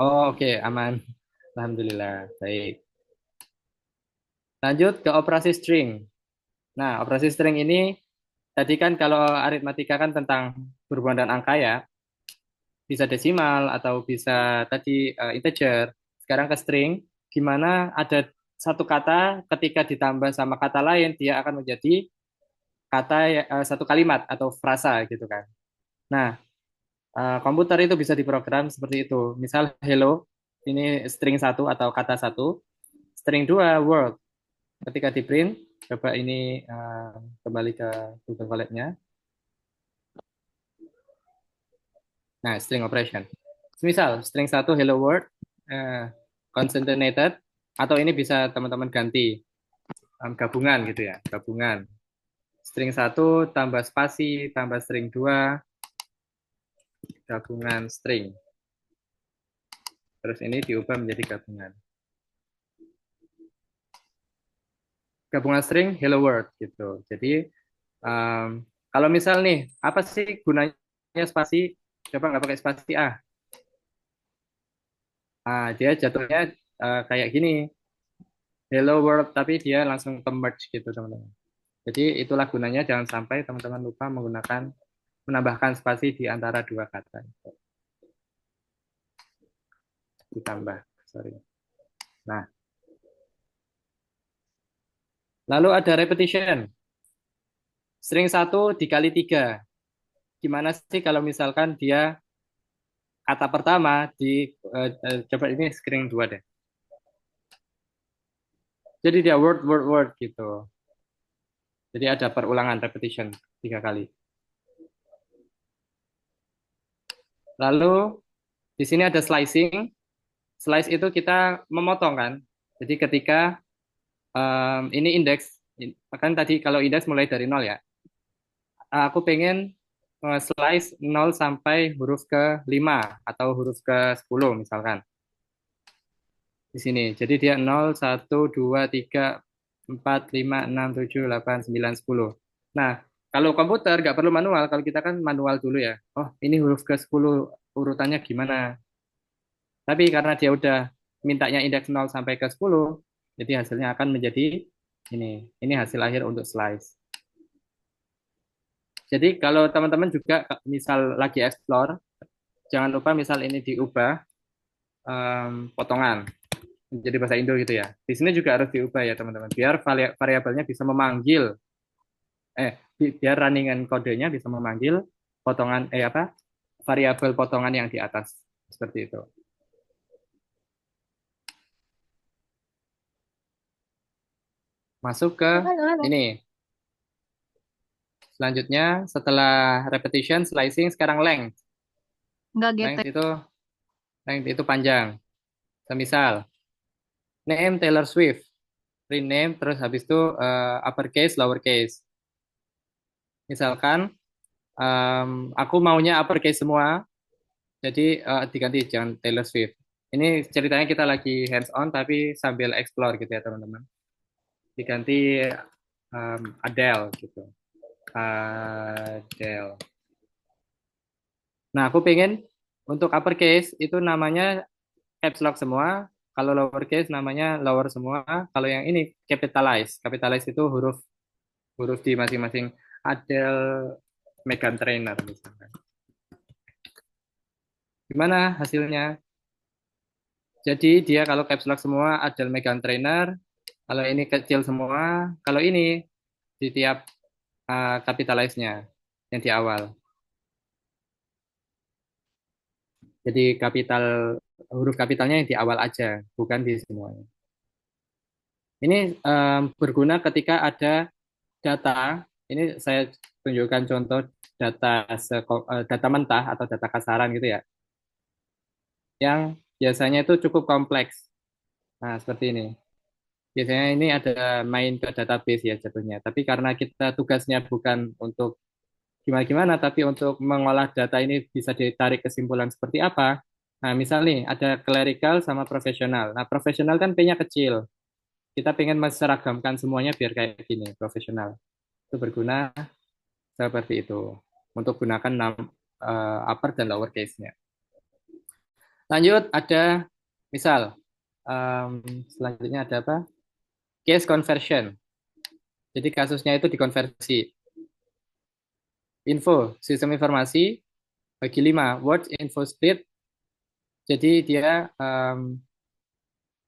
Oh, oke, aman. Alhamdulillah. Baik. Lanjut ke operasi string. Nah, operasi string ini tadi kan kalau aritmatika kan tentang berhubungan dengan angka ya, bisa desimal atau bisa tadi integer. Sekarang ke string, gimana ada satu kata ketika ditambah sama kata lain dia akan menjadi kata satu kalimat atau frasa gitu kan. Nah, komputer itu bisa diprogram seperti itu. Misal hello, ini string satu atau kata satu, string dua word. Ketika di print, coba ini kembali ke Google Colab-nya. Nah, string operation. Misal string satu hello world concatenated, atau ini bisa teman-teman ganti gabungan gitu ya, gabungan. String satu tambah spasi tambah string 2 gabungan string. Terus ini diubah menjadi gabungan. Gabungan string hello world gitu. Jadi kalau misal nih, apa sih gunanya spasi? Coba nggak pakai spasi ah. Dia jatuhnya kayak gini. Hello world, tapi dia langsung ke merge gitu teman-teman. Jadi itulah gunanya, jangan sampai teman-teman lupa menambahkan spasi di antara dua kata. Ditambah, sorry. Nah, lalu ada repetition. String 1 dikali 3. Gimana sih kalau misalkan dia kata pertama coba ini string 2 deh. Jadi dia word, word, word gitu. Jadi ada perulangan, repetition 3 kali. Lalu di sini ada slicing. Slice itu kita memotong kan. Jadi ketika ini indeks, kan tadi kalau indeks mulai dari 0 ya. Aku pengen slice 0 sampai huruf ke 5 atau huruf ke 10 misalkan. Di sini. Jadi dia 0, 1, 2, 3, 4, 5, 6, 7, 8, 9, 10. Nah, kalau komputer nggak perlu manual. Kalau kita kan manual dulu ya. Oh, ini huruf ke 10 urutannya gimana? Tapi karena dia udah mintanya indeks 0 sampai ke 10, jadi hasilnya akan menjadi ini. Ini hasil akhir untuk slice. Jadi kalau teman-teman juga misal lagi explore, jangan lupa misal ini diubah potongan menjadi bahasa Indo gitu ya. Di sini juga harus diubah ya teman-teman, biar variabelnya bisa memanggil, biar runningan kodenya bisa memanggil potongan variabel potongan yang di atas seperti itu. Masuk ke ini. Selanjutnya setelah repetition, slicing, sekarang length. Length itu panjang. Semisal name Taylor Swift, rename terus habis itu uppercase, lowercase. Misalkan aku maunya uppercase semua, jadi diganti jangan Taylor Swift. Ini ceritanya kita lagi hands on tapi sambil explore gitu ya teman-teman. Diganti Adele gitu. Adele. Nah, aku pengen untuk uppercase itu namanya caps lock semua. Kalau lowercase namanya lower semua. Kalau yang ini capitalize. Capitalize itu huruf di masing-masing. Adele Meghan Trainor misalkan. Gimana hasilnya? Jadi dia kalau caps lock semua Adele Meghan Trainor. Kalau ini kecil semua. Kalau ini di tiap capitalize-nya yang di awal. Jadi huruf kapitalnya yang di awal aja, bukan di semuanya. Ini berguna ketika ada data. Ini saya tunjukkan contoh data mentah atau data kasaran gitu ya, yang biasanya itu cukup kompleks. Nah, seperti ini. Biasanya ini ada main ke database ya jatuhnya. Tapi karena kita tugasnya bukan untuk gimana-gimana, tapi untuk mengolah data ini bisa ditarik kesimpulan seperti apa. Nah, misal nih ada clerical sama profesional. Nah, profesional kan P-nya kecil. Kita pengen menseragamkan semuanya biar kayak gini, profesional. Itu berguna seperti itu. Untuk gunakan upper dan lower case-nya. Lanjut, ada misal selanjutnya ada apa? Case conversion. Jadi kasusnya itu dikonversi. Info, sistem informasi bagi 5. Words info split. Jadi dia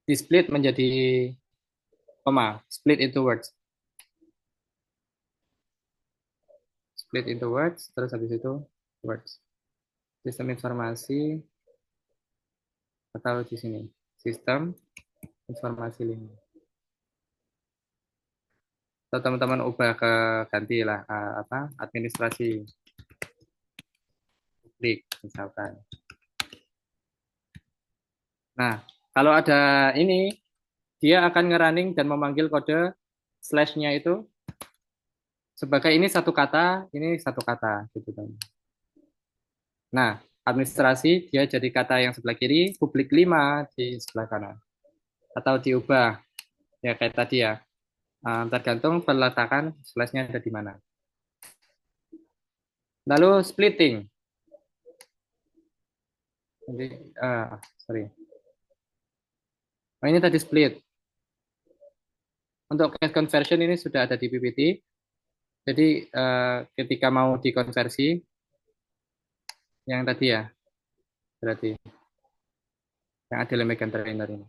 di split menjadi koma. Split into words. Split into words. Terus habis itu words. Sistem informasi atau di sini. Sistem informasi 5. Atau teman-teman ubah ke ganti lah apa administrasi publik misalkan. Nah, kalau ada ini, dia akan ngerunning dan memanggil kode slash-nya itu sebagai ini satu kata, gitu kan. Nah, administrasi dia jadi kata yang sebelah kiri, publik 5 di sebelah kanan. Atau diubah, ya kayak tadi ya, tergantung peletakan slash-nya ada di mana. Lalu splitting. Jadi, sorry. Oh, ini tadi split. Untuk case conversion ini sudah ada di PPT. Jadi ketika mau dikonversi, yang tadi ya, berarti yang ada lembaga container ini.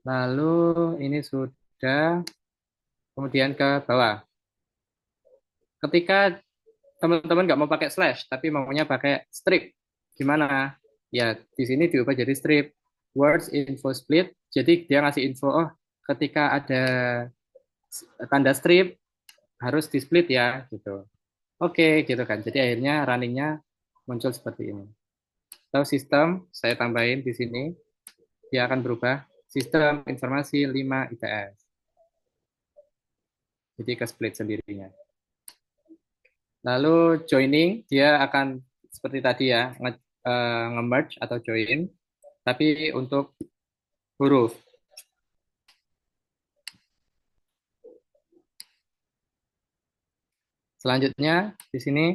Lalu ini sudah, kemudian ke bawah. Ketika teman-teman nggak mau pakai slash, tapi maunya pakai strip, gimana? Ya di sini diubah jadi strip. Words info split, jadi dia ngasih info, oh ketika ada tanda strip harus di split ya, gitu. Oke, gitu kan. Jadi akhirnya runningnya muncul seperti ini. Atau sistem, saya tambahin di sini, dia akan berubah sistem informasi 5 IPS. Jadi ke split sendirinya. Lalu joining, dia akan seperti tadi ya, nge-merge atau join, tapi untuk huruf. Selanjutnya di sini,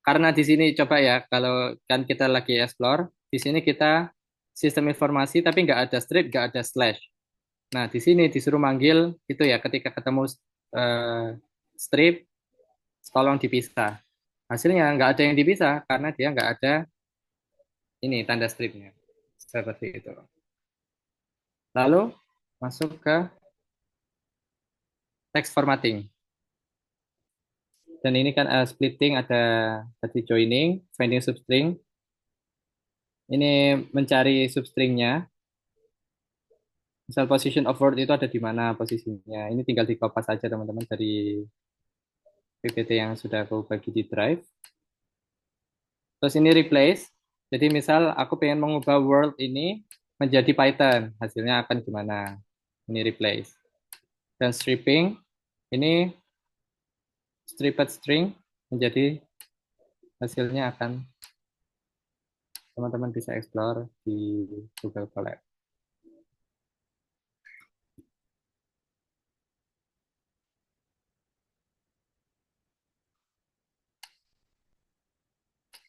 karena di sini coba ya, kalau kan kita lagi explore, di sini kita sistem informasi tapi nggak ada strip, nggak ada slash. Nah di sini disuruh manggil itu ya, ketika ketemu strip, tolong dipisah. Hasilnya nggak ada yang dipisah karena dia nggak ada ini tanda stripnya. Seperti itu. Lalu masuk ke text formatting. Dan ini kan splitting, ada tadi joining, finding substring. Ini mencari substringnya. Misal position of word itu ada di mana posisinya. Ini tinggal di copy saja teman-teman dari PPT yang sudah aku bagi di Drive. Terus ini replace. Jadi misal aku pengen mengubah word ini menjadi Python. Hasilnya akan gimana? Ini replace. Dan stripping. Ini stripped string menjadi hasilnya akan teman-teman bisa explore di Google Colab.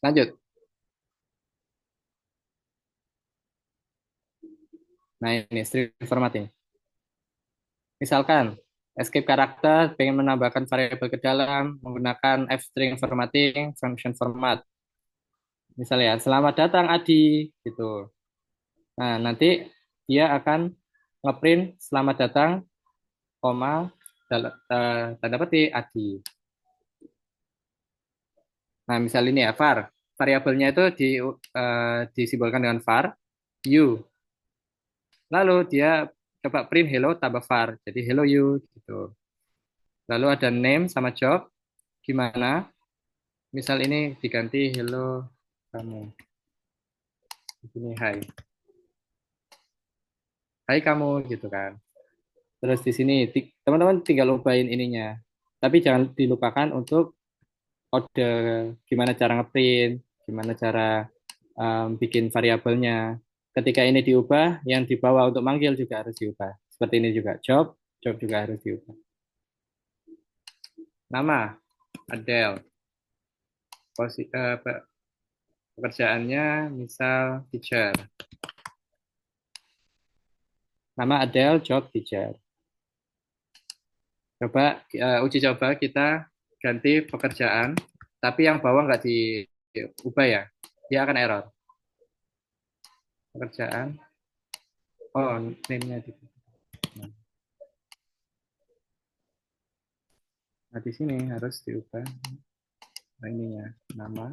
Lanjut. Nah ini string formatting. Misalkan escape karakter pengen menambahkan variabel ke dalam menggunakan f-string formatting function format. Misalnya selamat datang Adi gitu. Nah, nanti dia akan ngeprint selamat datang, koma, tanda petik Adi. Nah, misal ini ya, var. Variabelnya itu disimbolkan dengan var, you. Lalu dia coba print hello tambah var, jadi hello you gitu. Lalu ada name sama job, gimana? Misal ini diganti hello kamu. Ini hai. Hai kamu gitu kan. Terus di sini teman-teman tinggal lupain ininya. Tapi jangan dilupakan untuk kode gimana cara ngeprint, gimana cara bikin variabelnya. Ketika ini diubah, yang dibawa untuk manggil juga harus diubah. Seperti ini juga job juga harus diubah. Nama Adele. Pekerjaannya misal teacher. Nama Adele, job teacher. Coba uji coba kita ganti pekerjaan, tapi yang bawah nggak diubah ya, dia akan error. Pekerjaan, oh name-nya di. Nah di sini harus diubah. Nah, ininya nama.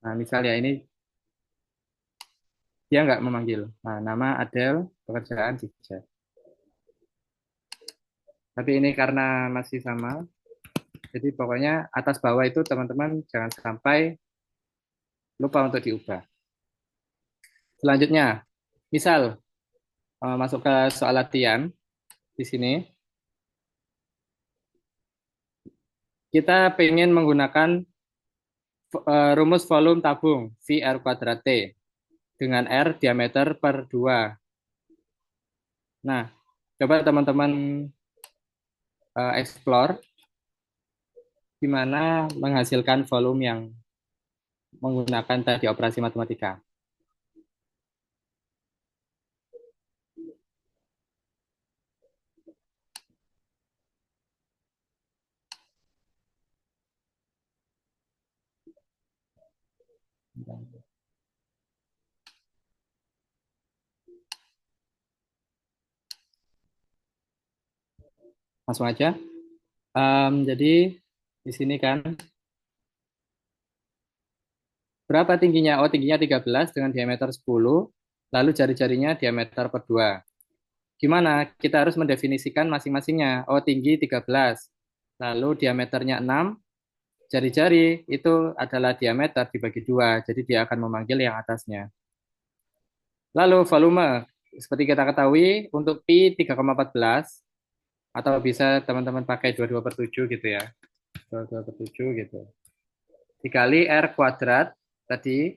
Nah misalnya ini dia nggak memanggil. Nah nama Adele, pekerjaan teacher. Tapi ini karena masih sama, jadi pokoknya atas bawah itu teman-teman jangan sampai lupa untuk diubah. Selanjutnya, misal masuk ke soal latihan di sini, kita pengen menggunakan rumus volume tabung V R kuadrat T dengan R diameter per 2. Nah, coba teman-teman explore gimana menghasilkan volume yang menggunakan tadi operasi matematika. Langsung aja. Jadi di sini kan berapa tingginya? Oh, tingginya 13 dengan diameter 10, lalu jari-jarinya diameter per 2. Gimana? Kita harus mendefinisikan masing-masingnya. Oh, tinggi 13, lalu diameternya 6, jari-jari itu adalah diameter dibagi 2, jadi dia akan memanggil yang atasnya. Lalu volume, seperti kita ketahui, untuk Pi 3,14, atau bisa teman-teman pakai 22 per 7 gitu ya. 22 per 7 gitu. Dikali R kuadrat, tadi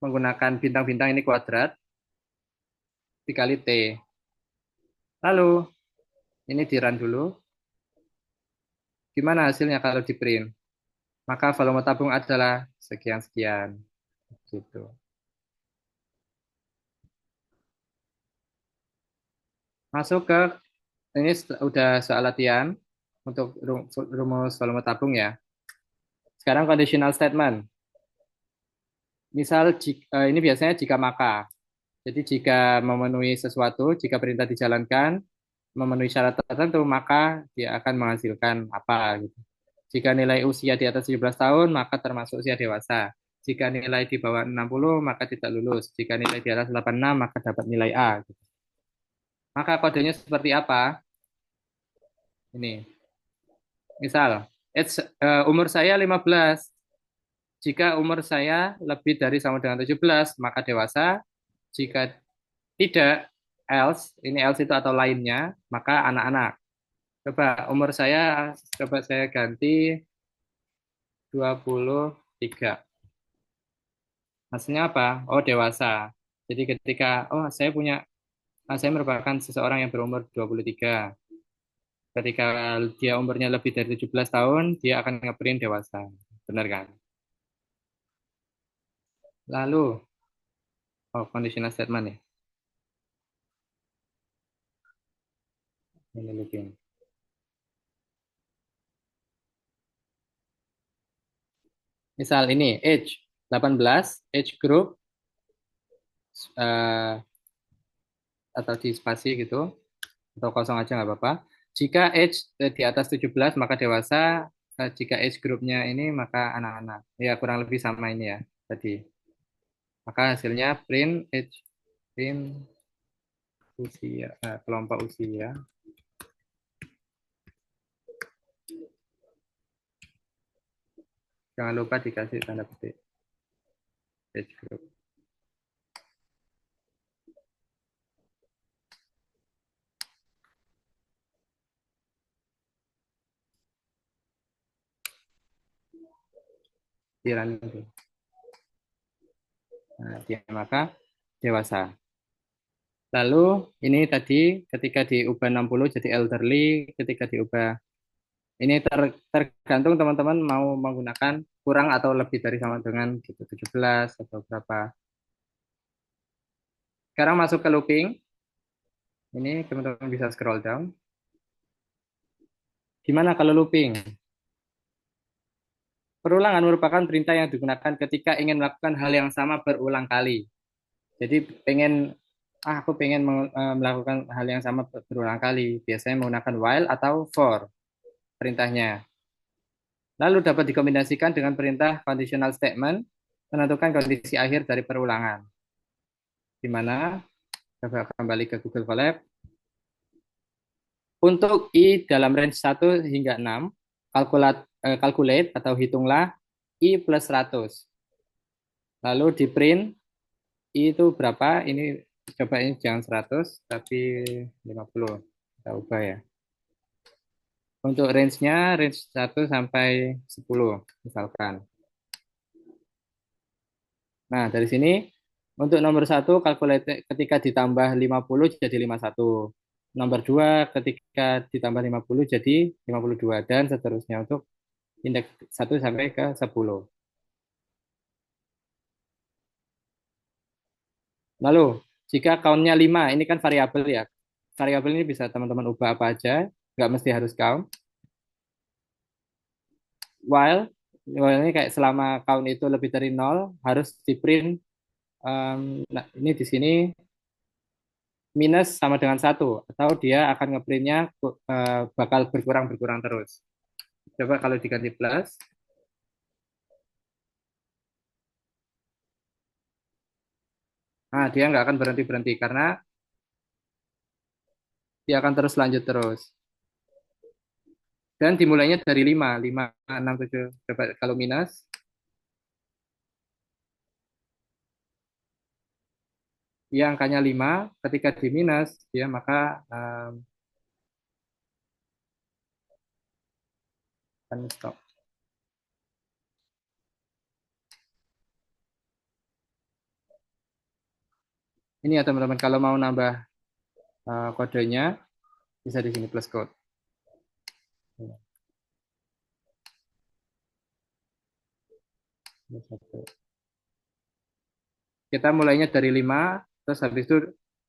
menggunakan bintang-bintang ini kuadrat, dikali T. Lalu, ini di run dulu. Gimana hasilnya kalau di print? Maka volume tabung adalah sekian-sekian. Gitu. Masuk ke, ini udah soal latihan untuk rumus volume tabung ya. Sekarang conditional statement. Misal, ini biasanya jika maka. Jadi jika memenuhi sesuatu, jika perintah dijalankan, memenuhi syarat tertentu, maka dia akan menghasilkan apa gitu. Jika nilai usia di atas 17 tahun, maka termasuk usia dewasa. Jika nilai di bawah 60, maka tidak lulus. Jika nilai di atas 86, maka dapat nilai A. Gitu. Maka kodenya seperti apa? Ini. Misal, umur saya 15. Jika umur saya lebih dari sama dengan 17, maka dewasa. Jika tidak, else, ini else itu atau lainnya, maka anak-anak. Coba umur saya, coba saya ganti 23. Maksudnya apa? Oh, dewasa. Jadi ketika, oh saya merupakan seseorang yang berumur 23. Ketika dia umurnya lebih dari 17 tahun, dia akan ngeprint dewasa. Benar kan? Lalu, oh, conditional statement ya. Ini lagi. Misal ini, age 18, age group, atau di spasi gitu, atau kosong aja nggak apa-apa. Jika age di atas 17 maka dewasa, jika age grupnya ini maka anak-anak. Ya kurang lebih sama ini ya tadi. Maka hasilnya print usia, kelompok usia. Jangan lupa dikasih tanda petik age group. Running itu. Nah, dia maka dewasa. Lalu ini tadi ketika diubah 60 jadi elderly, ketika diubah ini tergantung teman-teman mau menggunakan kurang atau lebih dari sama dengan gitu 17 atau berapa. Sekarang masuk ke looping. Ini teman-teman bisa scroll down. Gimana kalau looping? Perulangan merupakan perintah yang digunakan ketika ingin melakukan hal yang sama berulang kali. Jadi aku pengen melakukan hal yang sama berulang kali. Biasanya menggunakan while atau for perintahnya. Lalu dapat dikombinasikan dengan perintah conditional statement menentukan kondisi akhir dari perulangan. Di mana? Coba kembali ke Google Colab. Untuk I dalam range 1 hingga 6, calculate atau hitunglah I plus 100. Lalu di print I itu berapa? Ini coba ini jangan 100, tapi 50. Kita ubah ya. Untuk range-nya, range 1 sampai 10, misalkan. Nah, dari sini, untuk nomor 1, calculate ketika ditambah 50 jadi 51. Nomor 2, ketika ditambah 50 jadi 52. Dan seterusnya untuk indeks 1 sampai ke 10. Lalu, jika count-nya 5, ini kan variabel ya. Variabel ini bisa teman-teman ubah apa aja, nggak mesti harus count. While ini kayak selama count itu lebih dari 0, harus di print. Nah, ini di sini minus sama dengan 1, atau dia akan ngeprintnya bakal berkurang terus. Coba kalau diganti plus, nah dia nggak akan berhenti karena dia akan terus lanjut terus. Dan dimulainya dari 5, 6, 7. Coba kalau minus, dia angkanya 5, ketika di minus, dia maka akan stop. Ini ya teman-teman, kalau mau nambah kodenya, bisa di sini plus code. Kita mulainya dari 5, terus habis itu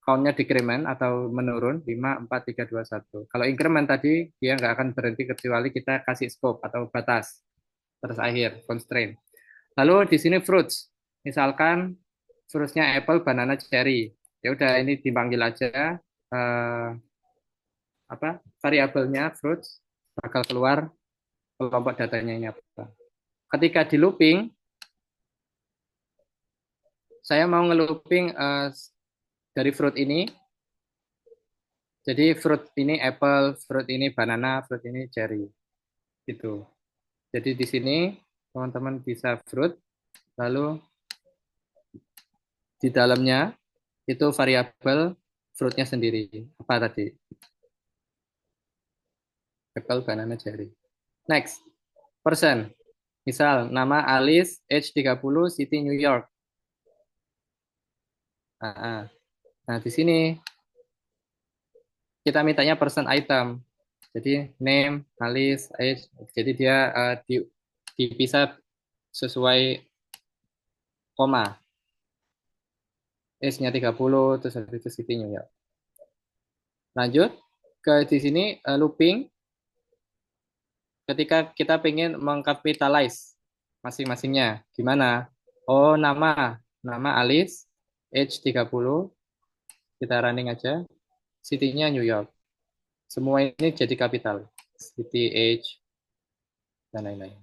count-nya decrement atau menurun, 5, 4, 3, 2, 1. Kalau increment tadi, dia nggak akan berhenti kecuali kita kasih scope atau batas. Terus akhir, constraint. Lalu di sini fruits. Misalkan fruitsnya apple, banana, cherry. Ya udah ini dipanggil aja variabelnya fruits bakal keluar kelompok datanya ini apa. Ketika di looping, saya mau ngelooping dari fruit ini. Jadi fruit ini apple, fruit ini banana, fruit ini cherry. Gitu. Jadi di sini teman-teman bisa fruit, lalu di dalamnya itu variabel fruitnya sendiri. Apa tadi? Apple, banana, cherry. Next, person. Misal nama Alice, age 30, city New York. Nah, di sini kita mintanya person item. Jadi name, Alice, age. Jadi dia dipisah sesuai koma. Age-nya 30, terus habis itu city New York. Lanjut ke di sini looping. Ketika kita pengen mengkapitalize masing-masingnya, gimana? Oh, nama Alice, age 30, kita running aja. City-nya New York. Semua ini jadi kapital. City, age, dan lain-lain.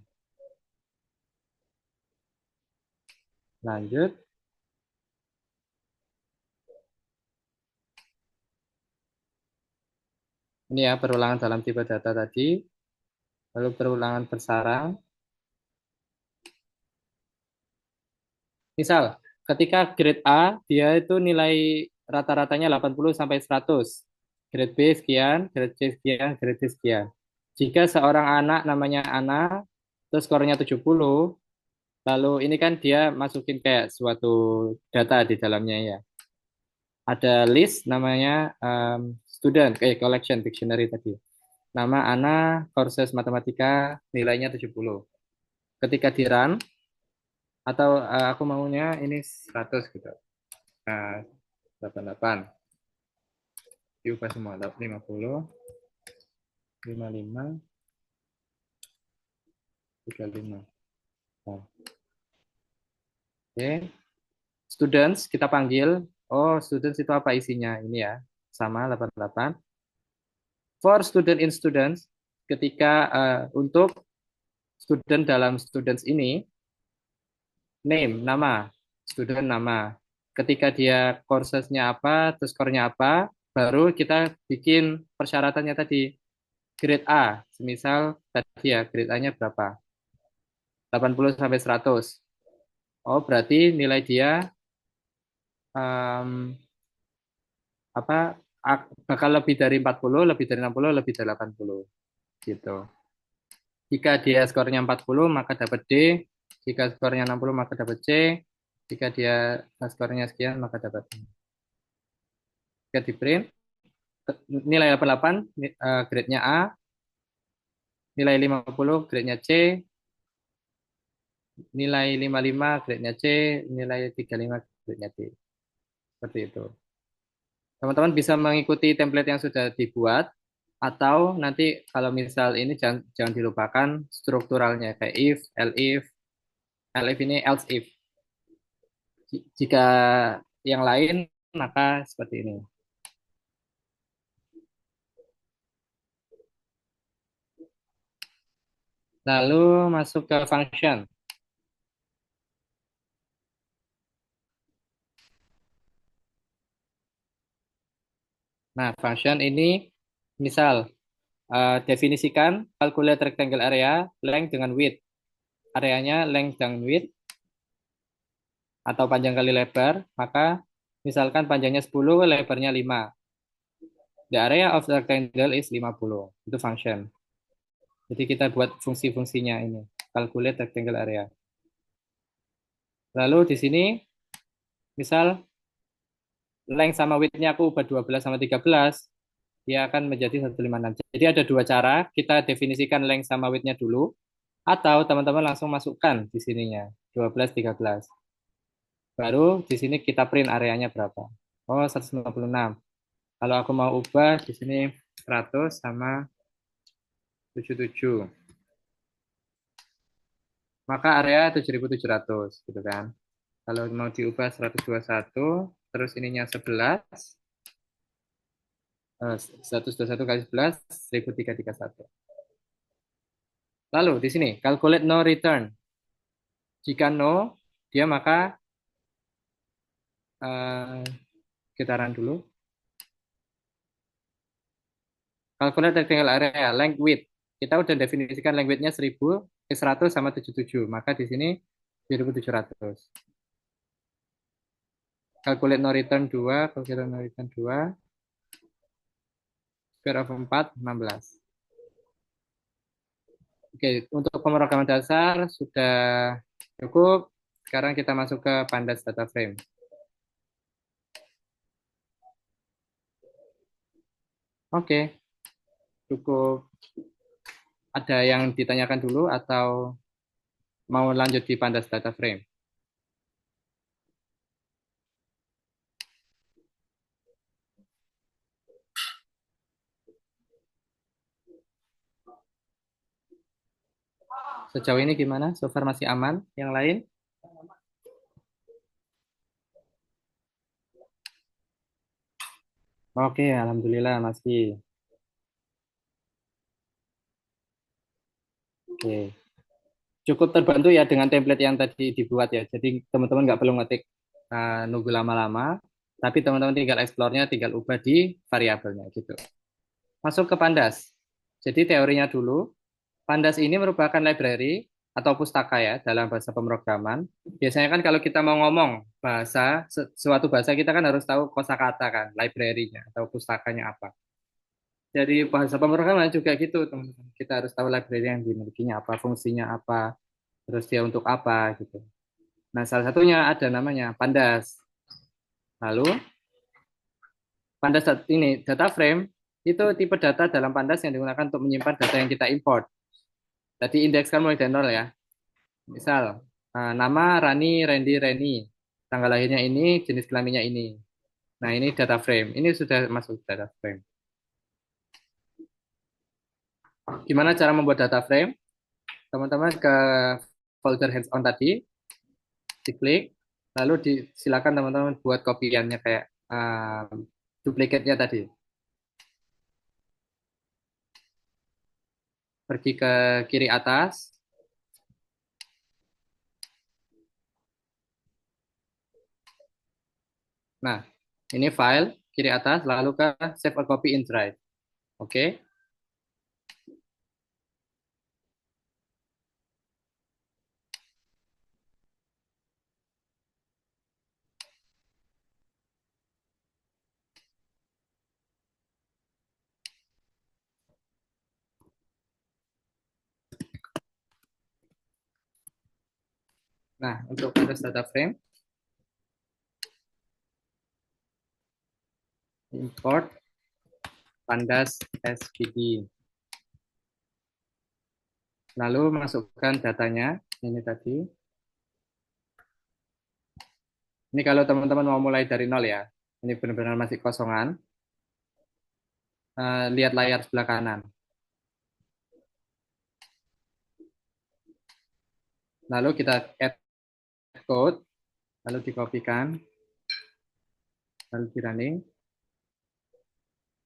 Lanjut. Ini ya perulangan dalam tipe data tadi. Lalu perulangan bersarang. Misal, ketika grade A, dia itu nilai rata-ratanya 80 sampai 100. Grade B sekian, grade C sekian, grade D sekian. Jika seorang anak namanya Ana, terus skornya 70, lalu ini kan dia masukin kayak suatu data di dalamnya ya. ada list namanya student, collection dictionary tadi. Nama Ana, courses matematika, nilainya 70. Ketika di run, atau aku maunya ini 100 gitu. Nah, 88. Diubah semua, 50, 55, 35. Nah, oke. Students, kita panggil. Oh, students itu apa isinya? Ini ya, sama 88. For student in students, ketika untuk student dalam students ini, name, nama, student nama. Ketika dia coursesnya apa, terus skornya apa, baru kita bikin persyaratannya tadi. Grade A, semisal tadi ya, grade A-nya berapa? 80 sampai 100. Oh, berarti nilai dia apa bakal lebih dari 40, lebih dari 60, lebih dari 80 gitu. Jika dia skornya 40 maka dapat D, jika skornya 60 maka dapat C, jika dia skornya sekian maka dapat E. Jika di print nilai 88 grade-nya A, nilai 50 grade-nya C, nilai 55 grade-nya C, nilai 35 grade-nya D. Seperti itu. Teman-teman bisa mengikuti template yang sudah dibuat, atau nanti kalau misal ini jangan dilupakan strukturalnya kayak if, elif ini else if. Jika yang lain maka seperti ini. Lalu masuk ke function. Nah, function ini misal definisikan calculate rectangle area length dengan width. Areanya length dengan width atau panjang kali lebar, maka misalkan panjangnya 10, lebarnya 5. The area of the rectangle is 50. Itu function. Jadi kita buat fungsi-fungsinya ini. Calculate rectangle area. Lalu di sini, misal length sama width-nya aku ubah 12 sama 13, dia akan menjadi 156. Jadi ada dua cara, kita definisikan length sama width-nya dulu, atau teman-teman langsung masukkan di sininya, 12, 13. Baru di sini kita print areanya berapa. Oh, 156. Kalau aku mau ubah di sini 100 sama 77. Maka area 7.700 gitu kan. Kalau mau diubah 121, terus ininya 11, 121 kali 11, 1331. Lalu di sini, calculate no return. Jika no, dia maka kita run dulu. Calculate rectangle area, length width. Kita udah definisikan length width-nya 100 sama 77. Maka di sini 7.700. Calculate no return 2, calculate no return 2. Square of 4, 16. Oke, untuk pemrograman dasar sudah cukup. Sekarang kita masuk ke Pandas data frame. Oke, cukup. Ada yang ditanyakan dulu atau mau lanjut di Pandas data frame? Sejauh ini gimana? So far masih aman? Yang lain? Oke, alhamdulillah masih. Oke. Cukup terbantu ya dengan template yang tadi dibuat ya. Jadi teman-teman nggak perlu ngetik nunggu lama-lama, tapi teman-teman tinggal explore-nya, tinggal ubah di variabelnya gitu. Masuk ke Pandas. Jadi teorinya dulu, Pandas ini merupakan library atau pustaka ya dalam bahasa pemrograman. Biasanya kan kalau kita mau ngomong bahasa, suatu bahasa kita kan harus tahu kosakata kan, library-nya atau pustakanya apa. Jadi bahasa pemrograman juga gitu, teman-teman. Kita harus tahu library yang dimilikinya apa, fungsinya apa, terus dia untuk apa gitu. Nah, salah satunya ada namanya Pandas. Lalu Pandas ini data frame itu tipe data dalam Pandas yang digunakan untuk menyimpan data yang kita import. Tadi indeks kan mulai dari nol ya. Misal nama Rani, Randy, Reni. Tanggal lahirnya ini, jenis kelaminnya ini. Nah, ini data frame. Ini sudah masuk data frame. Gimana cara membuat data frame? Teman-teman ke folder hands-on tadi, diklik, lalu silakan teman-teman buat kopiannya kayak duplikatnya tadi. Pergi ke kiri atas. Nah, ini file kiri atas, lalu ke save a copy in Drive. Oke. Nah, untuk Pandas data frame, import Pandas SVD. Lalu masukkan datanya, ini tadi. Ini kalau teman-teman mau mulai dari nol ya, ini benar-benar masih kosongan. Lihat layar sebelah kanan. Lalu kita add code, lalu dikopikan, lalu di running.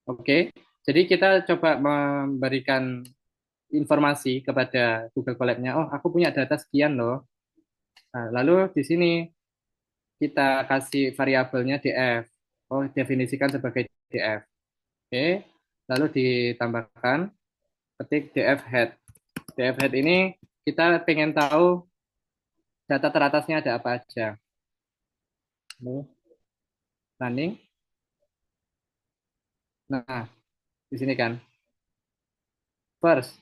Oke, jadi kita coba memberikan informasi kepada Google Colab-nya. Oh, aku punya data sekian loh. Nah, lalu di sini kita kasih variabelnya df. Oh, definisikan sebagai df. Oke, lalu ditambahkan ketik df head. Df head ini kita pengen tahu data teratasnya ada apa aja. Lalu running. Nah, di sini kan. First,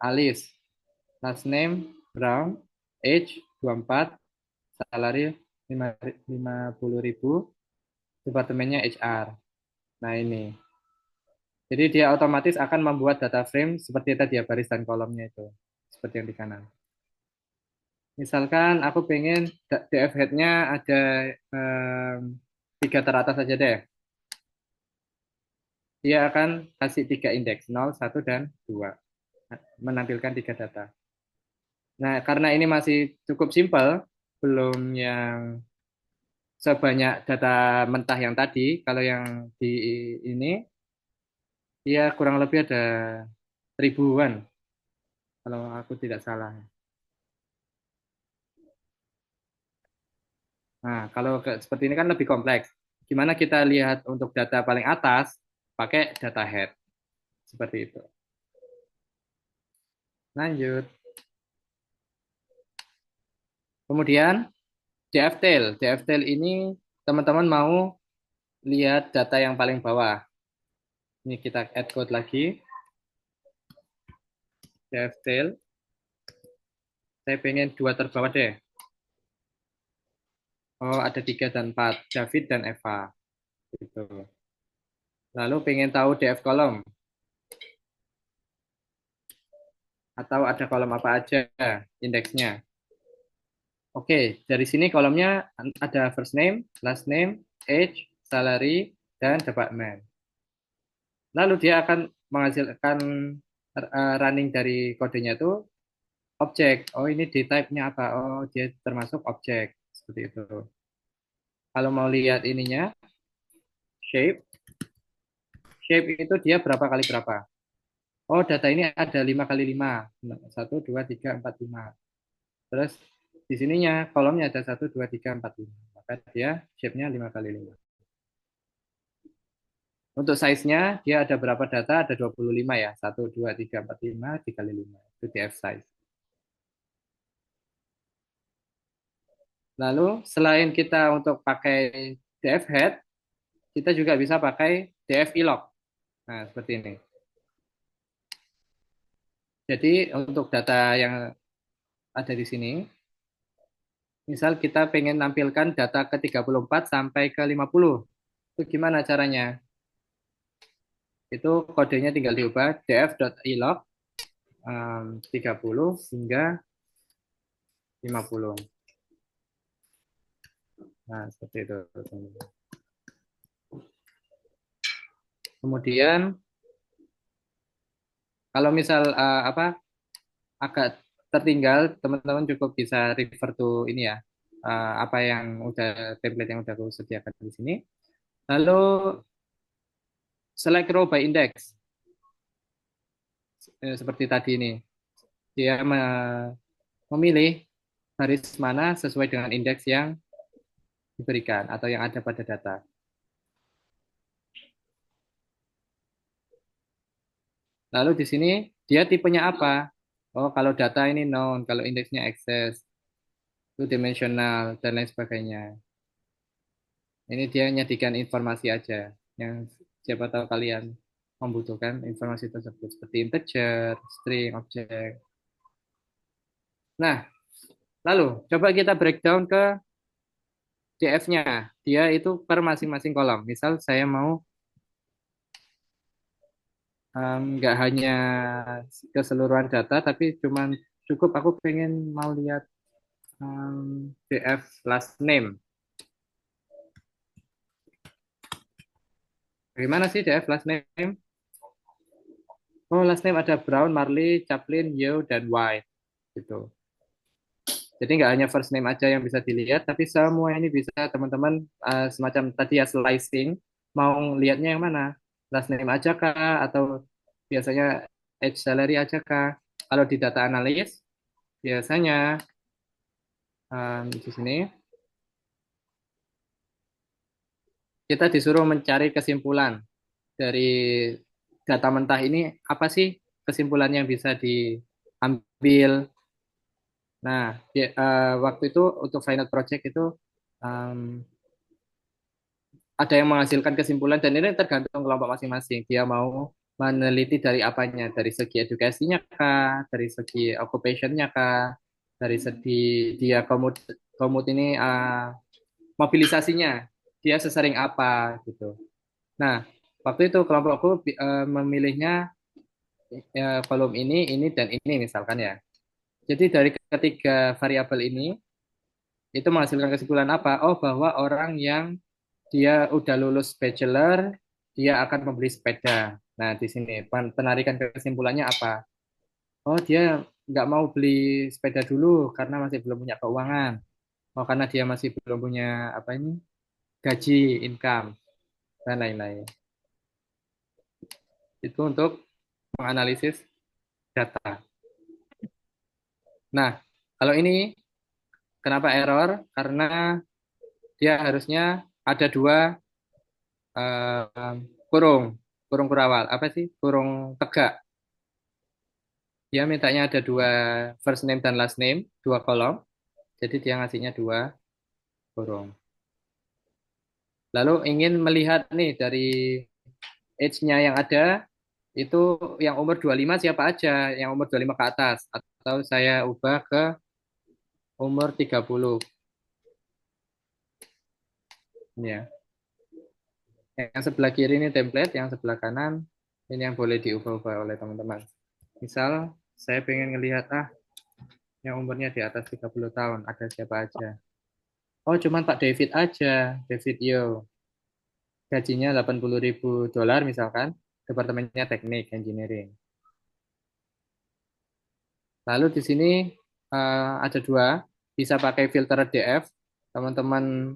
Alice. Last name, Brown. Age, 24. Salary, 50.000. Departemennya HR. Nah, ini. Jadi dia otomatis akan membuat data frame seperti tadi ya, baris dan kolomnya itu. Seperti yang di kanan. Misalkan aku pengen DF head-nya ada 3 teratas saja deh. Dia akan kasih 3 indeks, 0, 1, dan 2. Menampilkan 3 data. Nah, karena ini masih cukup simpel, belum yang sebanyak data mentah yang tadi. Kalau yang di ini, dia kurang lebih ada ribuan, kalau aku tidak salah. Nah, kalau seperti ini kan lebih kompleks. Gimana kita lihat untuk data paling atas, pakai data head. Seperti itu. Lanjut. Kemudian dftail. Dftail ini teman-teman mau lihat data yang paling bawah. Ini kita add code lagi. Dftail. Saya pengen 2 terbawah deh. Oh, ada 3 dan 4. David dan Eva. Gitu. Lalu pengen tahu df kolom. Atau ada kolom apa aja indeksnya. Oke, dari sini kolomnya ada first name, last name, age, salary, dan department. Lalu dia akan menghasilkan running dari kodenya itu objek. Oh, ini di type-nya apa? Oh, dia termasuk objek. Seperti itu. Kalau mau lihat ininya, shape. Shape itu dia berapa kali berapa. Oh, data ini ada 5 kali 5. 1, 2, 3, 4, 5. Terus di sininya kolomnya ada 1, 2, 3, 4, 5. Maka dia shape-nya 5 kali 5. Untuk size-nya, dia ada berapa data? Ada 25 ya. 1, 2, 3, 4, 5, dikali 5. Itu df size. Lalu, selain kita untuk pakai df head, kita juga bisa pakai df ilog. Nah, seperti ini. Jadi, untuk data yang ada di sini, misal kita pengen nampilkan data ke 34 sampai ke 50. Itu gimana caranya? itu kodenya tinggal diubah df.ilog 30 hingga 50. Nah, seperti itu. Kemudian kalau misal agak tertinggal, teman-teman cukup bisa refer to ini ya, apa yang udah template yang udah aku sediakan di sini. Lalu select row by index, seperti tadi ini. Dia memilih baris mana sesuai dengan indeks yang diberikan atau yang ada pada data. Lalu di sini dia tipenya apa? Oh, kalau data ini known, kalau indeksnya access, itu dimensional, dan lain sebagainya. Ini dia nyadikan informasi aja, yang siapa tahu kalian membutuhkan informasi tersebut, seperti integer, string, objek. Nah, lalu coba kita breakdown ke df-nya. Dia itu per masing-masing kolom. Misal saya mau nggak hanya keseluruhan data, tapi cuman cukup aku pengen mau lihat df last name. Bagaimana sih df last name? Oh, last name ada Brown, Marley, Chaplin, Yeo, dan White. Gitu. Jadi nggak hanya first name aja yang bisa dilihat, tapi semua ini bisa teman-teman semacam tadi ya slicing, mau lihatnya yang mana? Last name aja kah? Atau biasanya age salary aja kah? Kalau di data analis, biasanya di sini kita disuruh mencari kesimpulan dari data mentah ini, apa sih kesimpulannya yang bisa diambil. Nah, waktu itu untuk final project itu ada yang menghasilkan kesimpulan dan ini tergantung kelompok masing-masing. Dia mau meneliti dari apanya, dari segi edukasinya kah, dari segi occupation-nya kah, dari segi dia komut ini mobilisasinya, dia sesering apa gitu. Nah, waktu itu kelompokku memilihnya kolom ini, dan ini misalkan ya. Jadi dari ketiga variabel ini, itu menghasilkan kesimpulan apa? Oh, bahwa orang yang dia udah lulus bachelor, dia akan membeli sepeda. Nah, di sini penarikan kesimpulannya apa? Oh, dia nggak mau beli sepeda dulu karena masih belum punya keuangan. Oh, karena dia masih belum punya apa ini gaji, income, dan lain-lain. Itu untuk menganalisis data. Nah, kalau ini kenapa error? Karena dia harusnya ada dua kurung, kurung kurawal. Apa sih? Kurung tegak. Dia mintanya ada dua first name dan last name, dua kolom. Jadi dia ngasihnya dua kurung. Lalu ingin melihat nih dari age-nya yang ada, itu yang umur 25 siapa aja, yang umur 25 ke atas. Atau saya ubah ke umur 30. Ini ya. Yang sebelah kiri ini template, yang sebelah kanan ini yang boleh diubah-ubah oleh teman-teman. Misal saya pengen ngelihat yang umurnya di atas 30 tahun, ada siapa aja. Oh, cuman Pak David aja, David Yo. Gajinya $80.000 misalkan, departemennya teknik engineering. Lalu di sini ada dua, bisa pakai filter DF. Teman-teman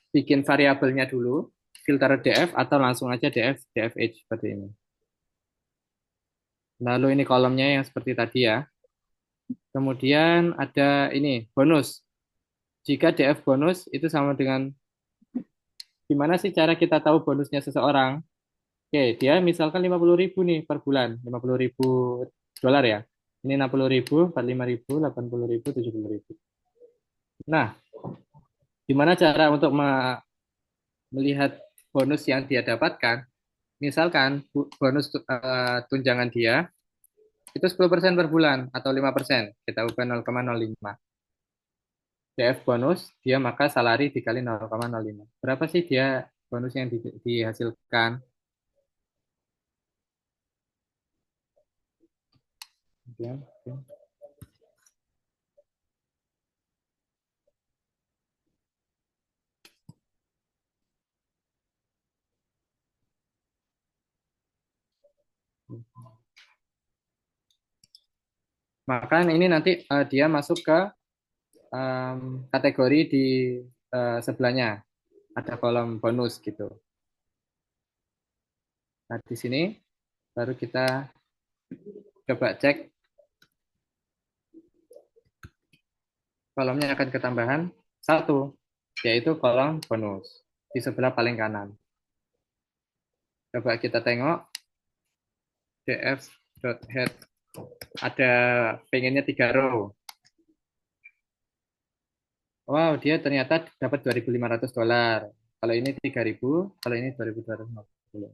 bikin variabelnya dulu, filter DF atau langsung aja DFH seperti ini. Lalu ini kolomnya yang seperti tadi ya. Kemudian ada ini bonus. Jika DF bonus itu sama dengan gimana sih cara kita tahu bonusnya seseorang? Oke, dia misalkan 50.000 nih per bulan, $50.000 ya. Ini 60.000, 45.000, 80.000, 70.000. Nah, gimana cara untuk melihat bonus yang dia dapatkan? Misalkan bonus tunjangan dia itu 10% per bulan atau 5%. Kita ubah 0,05. DF bonus, dia maka salari dikali 0,05. Berapa sih dia bonus yang dihasilkan? Ya, oke. Maka ini nanti dia masuk ke kategori di sebelahnya. Ada kolom bonus gitu. Nah, di sini baru kita coba cek kolomnya akan ketambahan 1, yaitu kolom bonus di sebelah paling kanan. Coba kita tengok df.head ada pengennya 3 row. Wow, dia ternyata dapat $2.500. Kalau ini 3.000, kalau ini 2.250.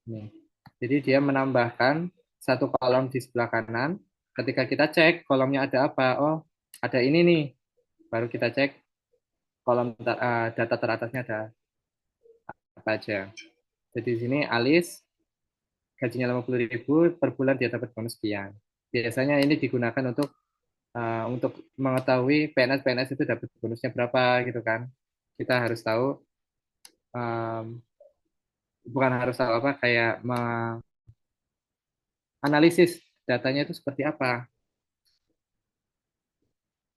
Nih. Jadi dia menambahkan satu kolom di sebelah kanan. Ketika kita cek kolomnya ada apa? Oh, ada ini nih. Baru kita cek kolom data teratasnya ada apa aja. Jadi di sini Alis gajinya 50.000 per bulan dia dapat bonus sekian. Biasanya ini digunakan untuk mengetahui PNS itu dapat bonusnya berapa gitu kan. Kita harus tahu bukan harus tahu apa kayak menganalisis datanya itu seperti apa.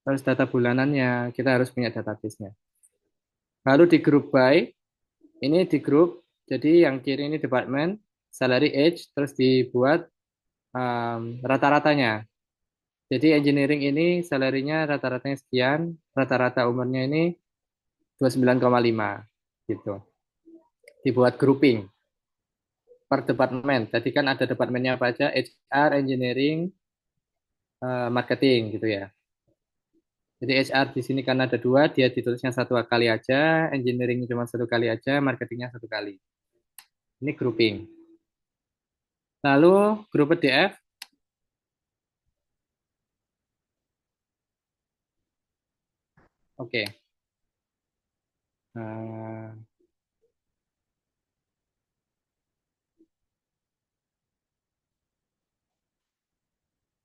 Harus data bulanannya, kita harus punya database-nya. Lalu di group by, ini di grup, jadi yang kiri ini department, salary age, terus dibuat rata-ratanya. Jadi engineering ini salary-nya rata-ratanya sekian, rata-rata umurnya ini 29,5 gitu. Dibuat grouping per departemen. Jadi kan ada departemennya apa aja, HR, engineering, marketing gitu ya. Jadi HR di sini karena ada 2, dia ditulisnya 1 kali aja, engineering cuma 1 kali aja, marketingnya 1 kali. Ini grouping. Lalu grup PDF, oke.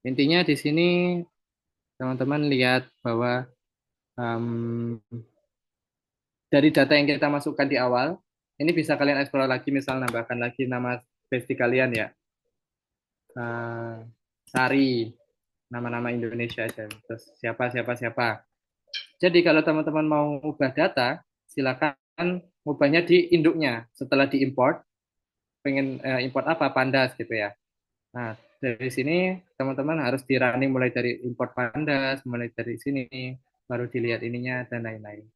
Intinya di sini teman-teman lihat bahwa dari data yang kita masukkan di awal, ini bisa kalian explore lagi, misal nambahkan lagi nama besti kalian ya. Sari, nama-nama Indonesia aja. Terus siapa. Jadi kalau teman-teman mau ubah data, silakan ubahnya di induknya. Setelah diimport, pengen import apa? Pandas gitu ya. Nah, dari sini teman-teman harus di running mulai dari import Pandas, mulai dari sini, baru dilihat ininya dan lain-lain.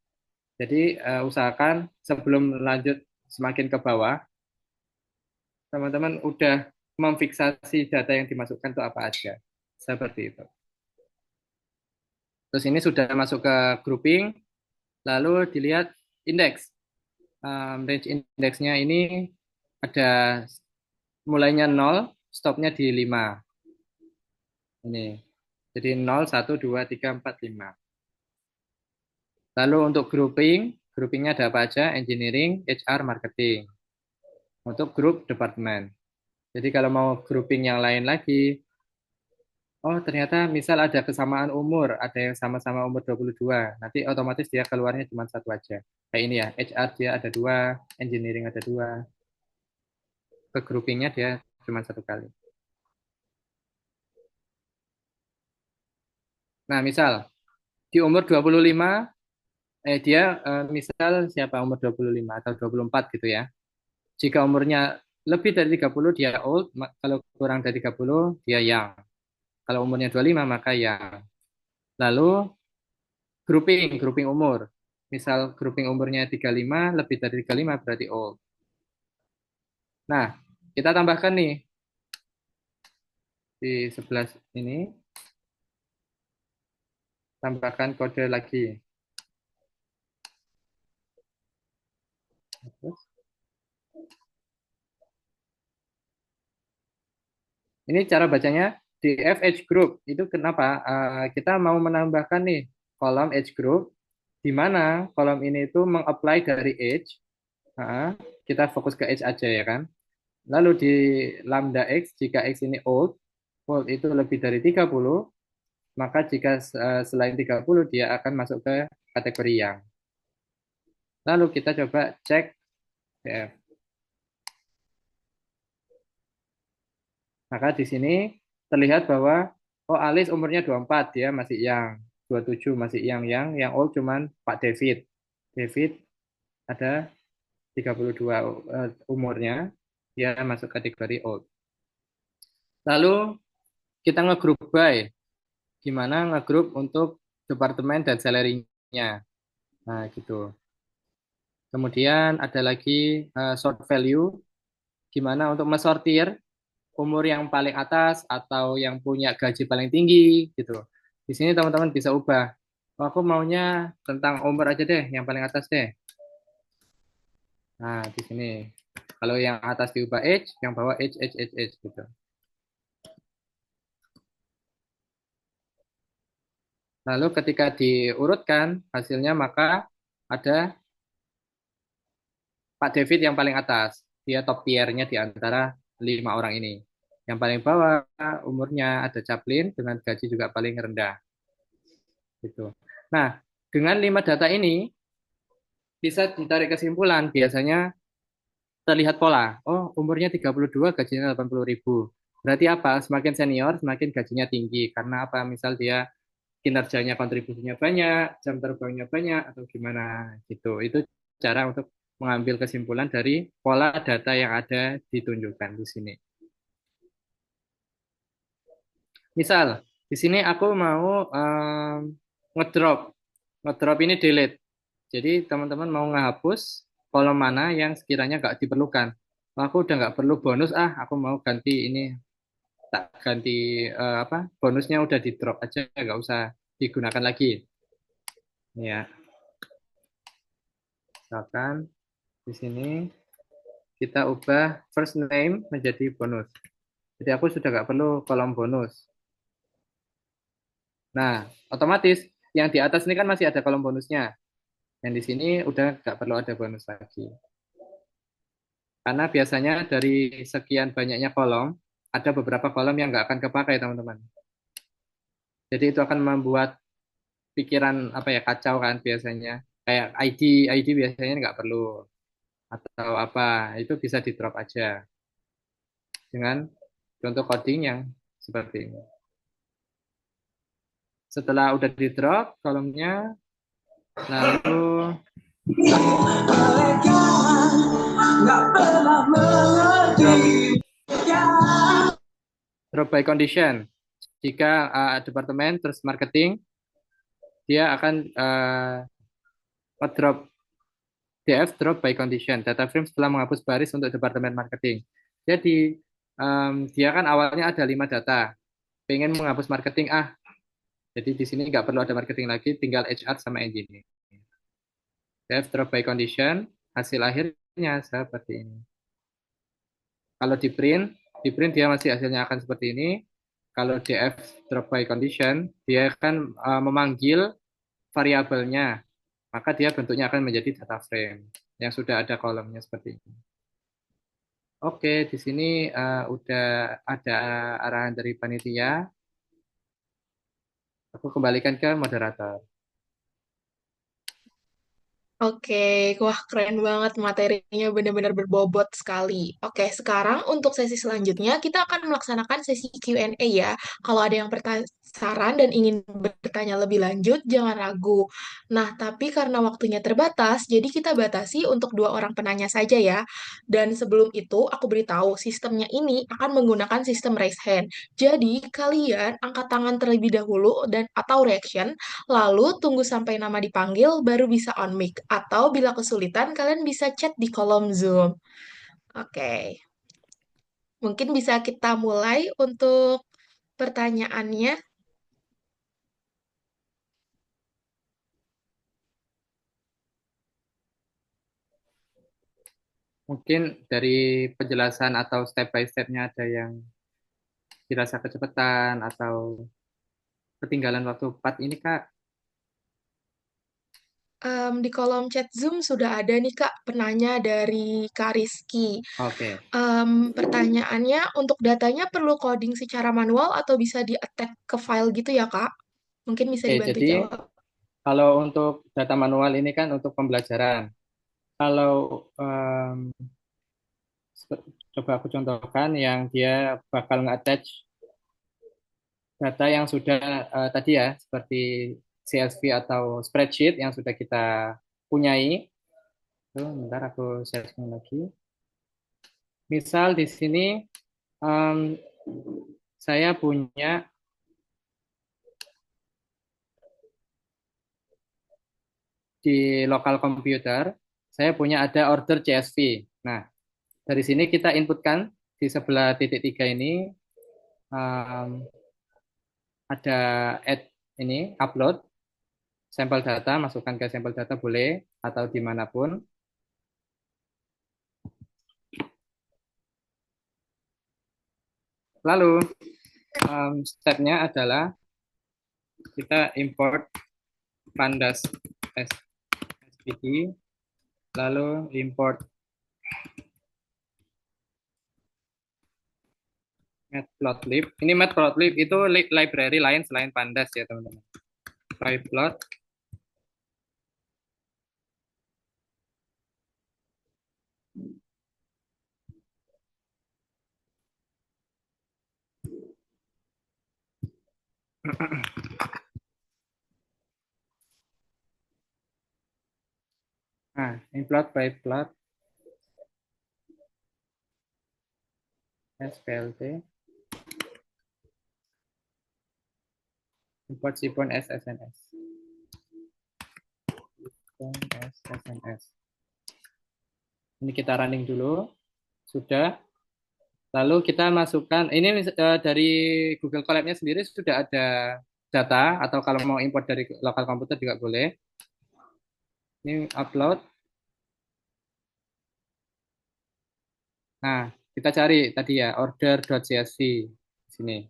Jadi usahakan sebelum lanjut semakin ke bawah, teman-teman udah memfiksasi data yang dimasukkan itu apa aja. Seperti itu. Terus ini sudah masuk ke grouping, lalu dilihat indeks. Range indeksnya ini ada mulainya 0, stopnya di 5. Ini. Jadi 0, 1, 2, 3, 4, 5. Lalu untuk groupingnya ada apa aja? Engineering, HR, marketing. Untuk grup departemen. Jadi kalau mau grouping yang lain lagi, oh ternyata misal ada kesamaan umur, ada yang sama-sama umur 22, nanti otomatis dia keluarnya cuma 1 aja. Kayak ini ya, HR dia ada 2, engineering ada 2. Ke groupingnya dia cuma 1 kali. Nah misal, di umur 25, dia misal siapa umur 25 atau 24 gitu ya. Jika umurnya lebih dari 30 dia old, kalau kurang dari 30 dia young. Kalau umurnya 25 maka young. Lalu grouping umur. Misal grouping umurnya 35, lebih dari 35 berarti old. Nah, kita tambahkan nih di sebelah ini, tambahkan kode lagi. Ini cara bacanya di FH group. Itu kenapa? Kita mau menambahkan nih kolom age group, di mana kolom ini itu mengapply dari age. Kita fokus ke age aja ya kan. Lalu di lambda x, jika x ini old, old itu lebih dari 30, maka jika selain 30 dia akan masuk ke kategori young. Lalu kita coba cek DF. Maka di sini terlihat bahwa Alice umurnya 24, dia masih young. 27 masih yang old cuman Pak David. David ada 32 umurnya, dia masuk kategori old. Lalu kita ngegroup by, gimana ngegroup untuk departemen dan salary-nya. Nah, gitu. Kemudian ada lagi sort value, gimana untuk mensortir umur yang paling atas atau yang punya gaji paling tinggi, gitu. Di sini teman-teman bisa ubah. Aku maunya tentang umur aja deh, yang paling atas deh. Nah, di sini. Kalau yang atas diubah age, yang bawah age, gitu. Lalu ketika diurutkan hasilnya, maka ada Pak David yang paling atas. Dia top tier-nya di antara 5 orang ini. Yang paling bawah umurnya ada Chaplin dengan gaji juga paling rendah. Gitu. Nah, dengan 5 data ini bisa ditarik kesimpulan. Biasanya terlihat pola. Oh, umurnya 32, gajinya 80.000. Berarti apa? Semakin senior, semakin gajinya tinggi. Karena apa? Misal dia kinerjanya, kontribusinya banyak, jam terbangnya banyak, atau gimana gitu. Itu cara untuk mengambil kesimpulan dari pola data yang ada ditunjukkan di sini. Misal, di sini aku mau ngedrop. Ngedrop ini delete. Jadi teman-teman mau ngehapus kolom mana yang sekiranya nggak diperlukan. Aku udah nggak perlu bonus, aku mau ganti ini, tak ganti bonusnya udah di drop aja, nggak usah digunakan lagi. Ya, misalkan di sini kita ubah first name menjadi bonus. Jadi aku sudah nggak perlu kolom bonus. Nah, otomatis yang di atas ini kan masih ada kolom bonusnya. Yang di sini udah nggak perlu ada bonus lagi. Karena biasanya dari sekian banyaknya kolom, ada beberapa kolom yang nggak akan kepakai, teman-teman. Jadi itu akan membuat pikiran kacau kan biasanya. Kayak ID biasanya nggak perlu. Atau apa, itu bisa di drop aja. Dengan contoh coding yang seperti ini. Setelah udah di drop kolomnya, lalu drop by condition. Jika departemen terus marketing, dia akan drop DF drop by condition. Data frame setelah menghapus baris untuk departemen marketing. Jadi dia kan awalnya ada 5 data. Pengen menghapus marketing jadi di sini nggak perlu ada marketing lagi, tinggal HR sama engineering. DF drop by condition, hasil akhirnya seperti ini. Kalau di print dia masih hasilnya akan seperti ini. Kalau DF drop by condition, dia akan memanggil variabelnya, maka dia bentuknya akan menjadi data frame yang sudah ada kolomnya seperti ini. Oke, di sini udah ada arahan dari panitia. Aku kembalikan ke moderator. Oke, wah keren banget materinya benar-benar berbobot sekali. Oke, sekarang untuk sesi selanjutnya kita akan melaksanakan sesi Q&A ya. Kalau ada yang saran dan ingin bertanya lebih lanjut, jangan ragu. Nah, tapi karena waktunya terbatas, jadi kita batasi untuk 2 orang penanya saja ya. Dan sebelum itu, aku beritahu sistemnya ini akan menggunakan sistem raise hand. Jadi, kalian angkat tangan terlebih dahulu dan atau reaction. Lalu tunggu sampai nama dipanggil baru bisa on mic. Atau bila kesulitan kalian bisa chat di kolom Zoom. Oke. Mungkin bisa kita mulai untuk pertanyaannya. Mungkin dari penjelasan atau step by step-nya ada yang dirasa kecepatan atau ketinggalan waktu 4 ini, Kak. Di kolom chat Zoom sudah ada nih Kak penanya dari Kak Rizky. Oke. Pertanyaannya, untuk datanya perlu coding secara manual atau bisa di-attack ke file gitu ya Kak? Mungkin bisa Oke, dibantu jadi jawab. kalau untuk data manual ini kan untuk pembelajaran. Kalau coba aku contohkan yang dia bakal nge-attach data yang sudah tadi ya, seperti CSV atau spreadsheet yang sudah kita punyai. Bentar aku share lagi. Misal di sini em, saya punya di lokal komputer, saya punya ada order CSV. Nah, dari sini kita inputkan di sebelah titik tiga ini em, ada add ini upload sampel data, masukkan ke sampel data boleh atau dimanapun. Lalu stepnya adalah kita import pandas svg, lalu import matplotlib. Ini matplotlib itu library lain selain pandas ya teman-teman. Pyplot. Nah, import pyplot splt import sipon ssns. ssns. Ini kita running dulu. Sudah. Lalu kita masukkan, ini dari Google Colab-nya sendiri sudah ada data, atau kalau mau import dari lokal komputer juga boleh. Ini upload. Nah, kita cari tadi ya, order.csv di sini.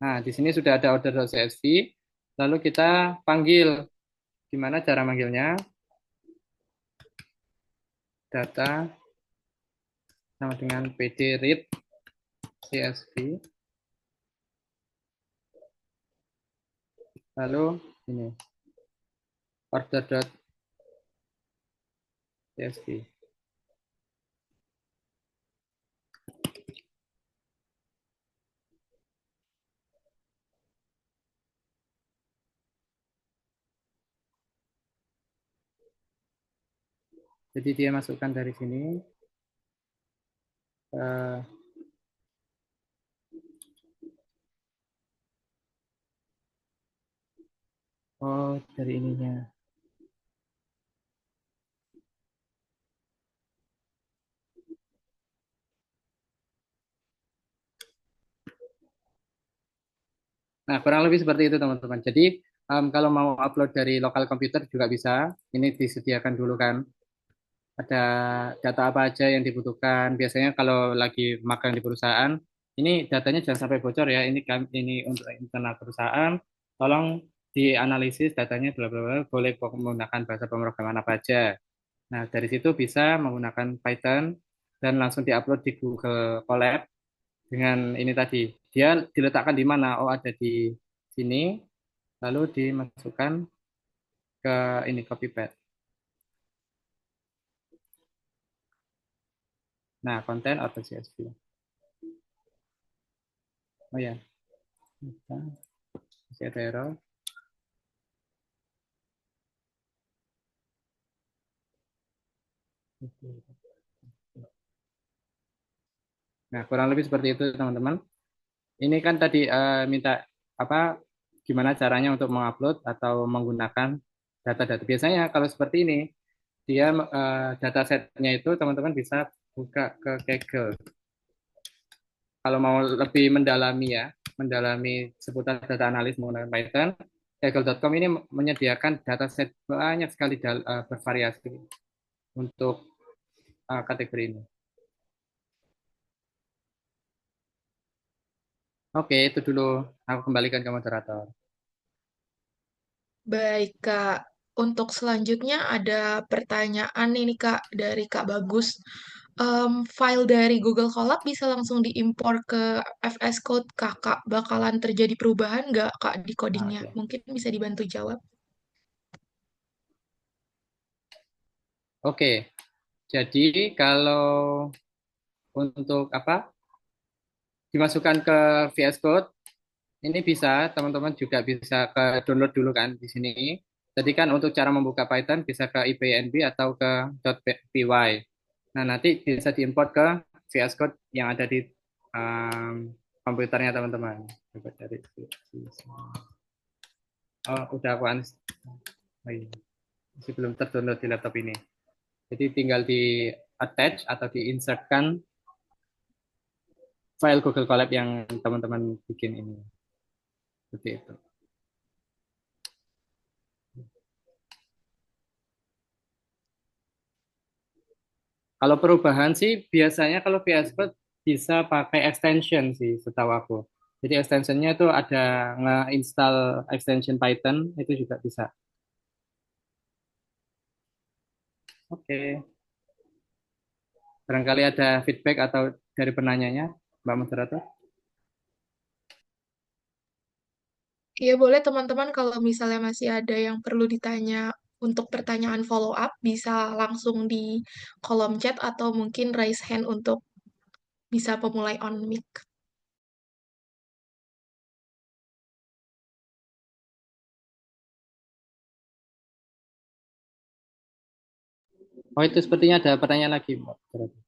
Nah, di sini sudah ada order.csv. Lalu kita panggil. Gimana cara manggilnya? Data sama dengan pd read csv. Lalu ini order.csv. Jadi dia masukkan dari sini. Oh, dari ininya. Nah, kurang lebih seperti itu teman-teman. Jadi kalau mau upload dari lokal komputer juga bisa. Ini disediakan dulu kan. Ada data apa aja yang dibutuhkan. Biasanya kalau lagi magang di perusahaan, ini datanya jangan sampai bocor ya. Ini untuk internal perusahaan. Tolong dianalisis datanya bla bla bla. Boleh menggunakan bahasa pemrograman apa aja. Nah, dari situ bisa menggunakan Python dan langsung diupload di Google Colab dengan ini tadi. Dia diletakkan di mana? Oh, ada di sini, lalu dimasukkan ke ini copypad. Nah, konten atau CSV. Oh ya, masih ada error. Nah, kurang lebih seperti itu teman-teman. Ini kan tadi minta apa? Gimana caranya untuk mengupload atau menggunakan data-data. Biasanya kalau seperti ini, dia datasetnya itu teman-teman bisa buka ke Kaggle. Kalau mau lebih mendalami ya, mendalami seputar data analis menggunakan Python, Kaggle.com ini menyediakan dataset banyak sekali bervariasi untuk kategori ini. Oke, itu dulu. Aku kembalikan ke moderator. Baik, Kak. Untuk selanjutnya ada pertanyaan ini, Kak, dari Kak Bagus. File dari Google Colab bisa langsung diimpor ke FS Code Kakak. Bakalan terjadi perubahan nggak, Kak, di Ah, codingnya? oke. Mungkin bisa dibantu jawab. Oke, jadi kalau untuk apa dimasukkan ke VS Code, ini bisa teman-teman juga bisa ke download dulu kan di sini. Jadi kan untuk cara membuka Python bisa ke IPNB atau ke .py. Nah, nanti bisa diimport ke VS Code yang ada di komputernya teman-teman. Coba cari. Oh, udah aku oh, iya. Masih belum terdownload di laptop ini. Jadi tinggal di attach atau diinsertkan file Google Colab yang teman-teman bikin ini. Seperti itu. Kalau perubahan sih biasanya kalau VS Code bisa pakai extension sih setahu aku. Jadi extensionnya itu ada nge-install extension Python itu juga bisa. Oke. Barangkali ada feedback atau dari penanyanya, Mbak Moderator? Iya, boleh teman-teman kalau misalnya masih ada yang perlu ditanya untuk pertanyaan follow up, bisa langsung di kolom chat atau mungkin raise hand untuk bisa pemulai on mic. Oh itu sepertinya ada pertanyaan lagi, Mbak Moderator.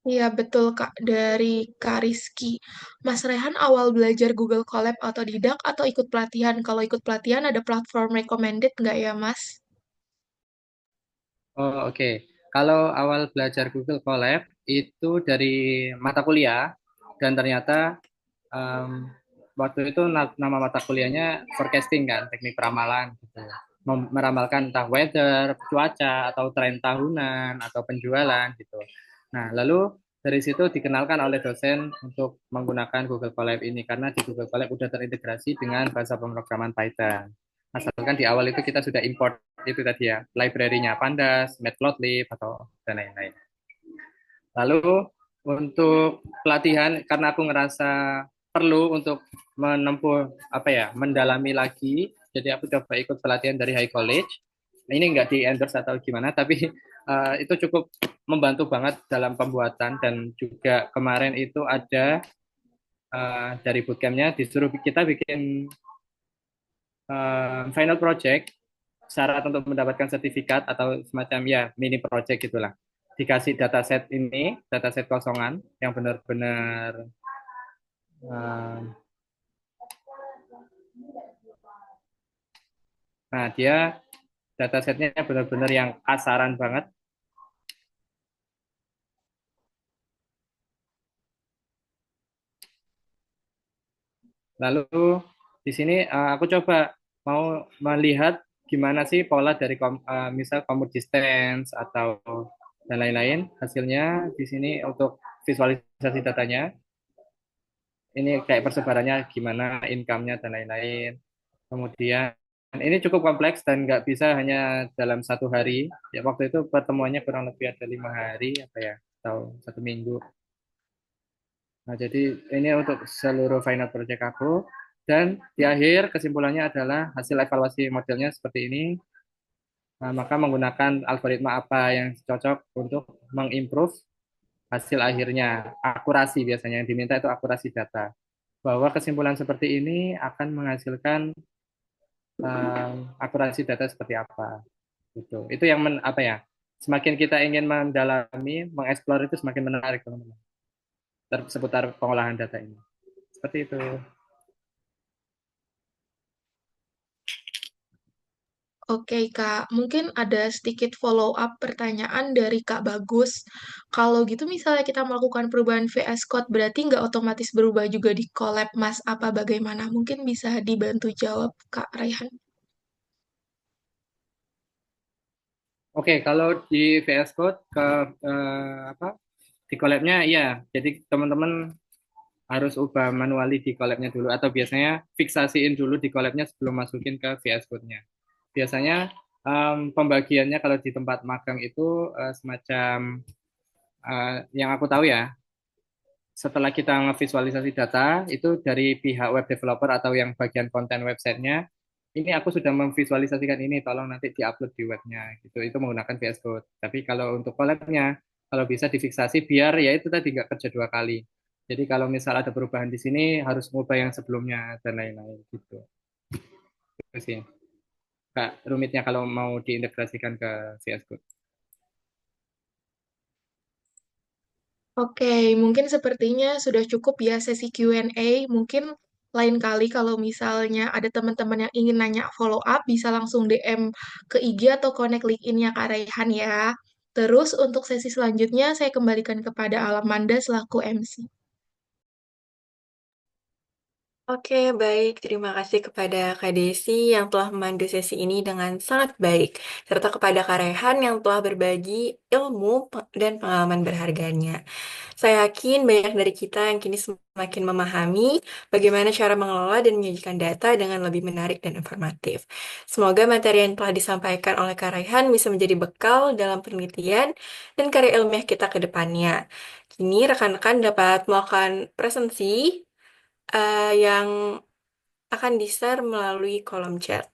Iya, betul Kak. Dari Kak Rizky. Mas Rehan awal belajar Google Colab otodidak atau ikut pelatihan? Kalau ikut pelatihan ada platform recommended nggak ya, Mas? Oh oke. Kalau awal belajar Google Colab itu dari mata kuliah dan ternyata em, waktu itu nama mata kuliahnya forecasting kan, teknik peramalan gitu. Meramalkan entah weather, cuaca, atau tren tahunan, atau penjualan gitu. Nah, lalu dari situ dikenalkan oleh dosen untuk menggunakan Google Colab ini karena di Google Colab udah terintegrasi dengan bahasa pemrograman Python. Asalkan di awal itu kita sudah import itu tadi ya, library-nya Pandas, Matplotlib, atau dan lain-lain. Lalu untuk pelatihan karena aku ngerasa perlu untuk menempuh apa ya, mendalami lagi. Jadi aku coba ikut pelatihan dari High College. Nah, ini nggak di endorse atau gimana, tapi itu cukup membantu banget dalam pembuatan dan juga kemarin itu ada dari bootcampnya disuruh kita bikin final project syarat untuk mendapatkan sertifikat atau semacam ya mini project gitulah. Dikasih dataset ini, dataset kosongan yang benar-benar uh, nah dia datasetnya benar-benar yang kasaran banget. Lalu di sini aku coba mau melihat gimana sih pola dari misal commute distance atau dan lain-lain. Hasilnya di sini untuk visualisasi datanya. Ini kayak persebarannya gimana, income-nya dan lain-lain. Kemudian ini cukup kompleks dan nggak bisa hanya dalam 1 hari. Ya waktu itu pertemuannya kurang lebih ada 5 hari apa ya, atau 1 minggu. Nah jadi ini untuk seluruh final project aku. Dan di akhir kesimpulannya adalah hasil evaluasi modelnya seperti ini. Nah, maka menggunakan algoritma apa yang cocok untuk mengimprove hasil akhirnya. Akurasi biasanya yang diminta itu akurasi data. Bahwa kesimpulan seperti ini akan menghasilkan akurasi data seperti apa gitu. Itu yang apa ya? Semakin kita ingin mendalami, mengeksplor itu semakin menarik teman-teman. Seputar pengolahan data ini. Seperti itu. Oke, Kak. Mungkin ada sedikit follow up pertanyaan dari Kak Bagus. Kalau gitu misalnya kita melakukan perubahan VS Code, berarti nggak otomatis berubah juga di collab, Mas? Apa bagaimana? Mungkin bisa dibantu jawab, Kak Raihan. Oke, kalau di VS Code ke apa? Di collab-nya iya. Jadi teman-teman harus ubah manually di collabnya dulu atau biasanya fiksasiin dulu di collabnya sebelum masukin ke VS Code-nya. Biasanya pembagiannya kalau di tempat magang itu semacam yang aku tahu ya, setelah kita ngevisualisasi data itu dari pihak web developer atau yang bagian konten websitenya, ini aku sudah memvisualisasikan ini, tolong nanti diupload di webnya gitu. Itu menggunakan VS Code. Tapi kalau untuk collab-nya, kalau bisa difiksasi biar ya itu tadi nggak kerja dua kali. Jadi kalau misal ada perubahan di sini harus mengubah yang sebelumnya dan lain-lain gitu. Itu sih. Kak, rumitnya kalau mau diintegrasikan ke VS Code. Oke, mungkin sepertinya sudah cukup ya sesi Q&A. Mungkin lain kali kalau misalnya ada teman-teman yang ingin nanya follow up, bisa langsung DM ke IG atau connect LinkedIn-nya Kak Raihan ya. Terus untuk sesi selanjutnya saya kembalikan kepada Alamanda selaku MC. Oke, baik. Terima kasih kepada Kak Desi yang telah memandu sesi ini dengan sangat baik, serta kepada Kak Rehan yang telah berbagi ilmu dan pengalaman berharganya. Saya yakin banyak dari kita yang kini semakin memahami bagaimana cara mengelola dan menyajikan data dengan lebih menarik dan informatif. Semoga materi yang telah disampaikan oleh Kak Rehan bisa menjadi bekal dalam penelitian dan karya ilmiah kita ke depannya. Kini rekan-rekan dapat melakukan presentasi yang akan di-share melalui kolom chat.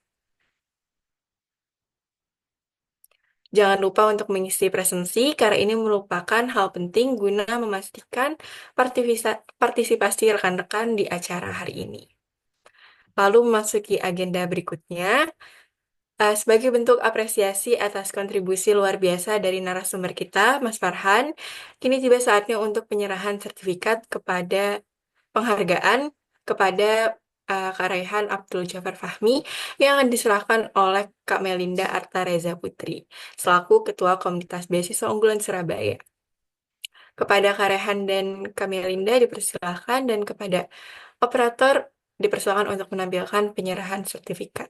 Jangan lupa untuk mengisi presensi karena ini merupakan hal penting guna memastikan partisipasi rekan-rekan di acara hari ini. Lalu memasuki agenda berikutnya, sebagai bentuk apresiasi atas kontribusi luar biasa dari narasumber kita, Mas Farhan, kini tiba saatnya untuk penyerahan sertifikat kepada penghargaan kepada Kak Raihan Abdul Jafar Fahmi yang akan diserahkan oleh Kak Melinda Artareza Putri selaku Ketua Komunitas Beasiswa Unggulan Surabaya. Kepada Kak Raihan dan Kak Melinda dipersilakan dan kepada operator dipersilakan untuk menampilkan penyerahan sertifikat.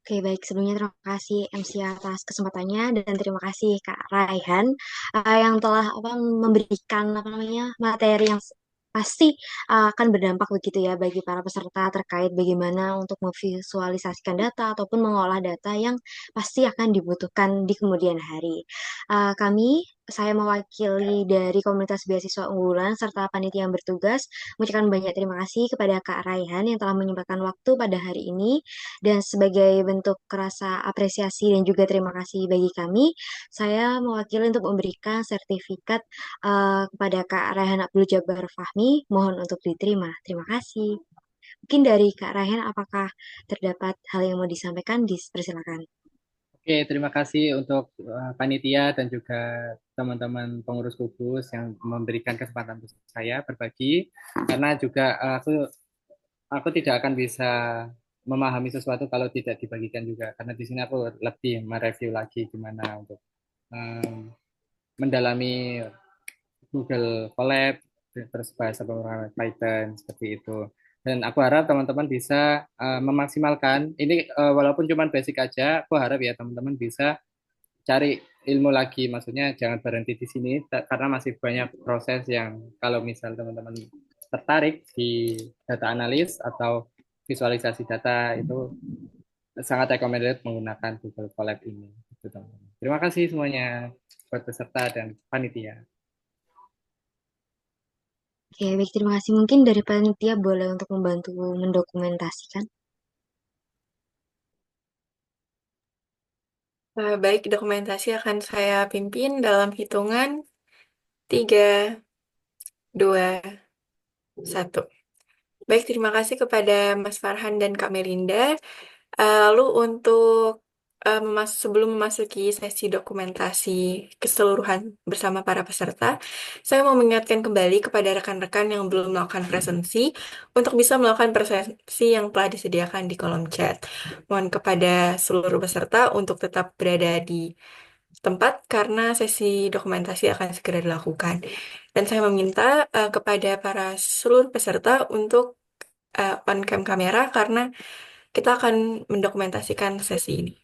Oke, baik. Sebelumnya terima kasih MC atas kesempatannya dan terima kasih Kak Raihan yang telah memberikan materi yang pasti akan berdampak begitu ya bagi para peserta terkait bagaimana untuk memvisualisasikan data ataupun mengolah data yang pasti akan dibutuhkan di kemudian hari. Saya mewakili dari komunitas beasiswa unggulan serta panitia yang bertugas mengucapkan banyak terima kasih kepada Kak Raihan yang telah menyempatkan waktu pada hari ini dan sebagai bentuk rasa apresiasi dan juga terima kasih bagi kami, saya mewakili untuk memberikan sertifikat kepada Kak Raihan Abdul Jabbar Fahmi. Mohon untuk diterima. Terima kasih. Mungkin dari Kak Raihan, apakah terdapat hal yang mau disampaikan? Dipersilakan. Oke, terima kasih untuk panitia dan juga teman-teman pengurus kubus yang memberikan kesempatan untuk saya berbagi. Karena juga aku tidak akan bisa memahami sesuatu kalau tidak dibagikan juga. Karena di sini aku lebih mereview lagi gimana untuk um, mendalami Google Colab, terus bahasa pemrograman Python seperti itu. Dan aku harap teman-teman bisa memaksimalkan ini walaupun cuma basic aja, aku harap ya teman-teman bisa cari ilmu lagi. Maksudnya jangan berhenti di sini karena masih banyak proses yang kalau misal teman-teman tertarik di data analis atau visualisasi data itu sangat recommended menggunakan Google Colab ini. Gitu, teman-teman. Terima kasih semuanya buat peserta dan panitia. Oke, baik. Terima kasih. Mungkin dari panitia boleh untuk membantu mendokumentasikan. Baik, dokumentasi akan saya pimpin dalam hitungan 3, 2, 1. Baik, terima kasih kepada Mas Farhan dan Kak Melinda. Lalu untuk sebelum memasuki sesi dokumentasi keseluruhan bersama para peserta, saya mau mengingatkan kembali kepada rekan-rekan yang belum melakukan presensi untuk bisa melakukan presensi yang telah disediakan di kolom chat. Mohon kepada seluruh peserta untuk tetap berada di tempat karena sesi dokumentasi akan segera dilakukan. Dan saya meminta kepada para seluruh peserta untuk on cam kamera karena kita akan mendokumentasikan sesi ini.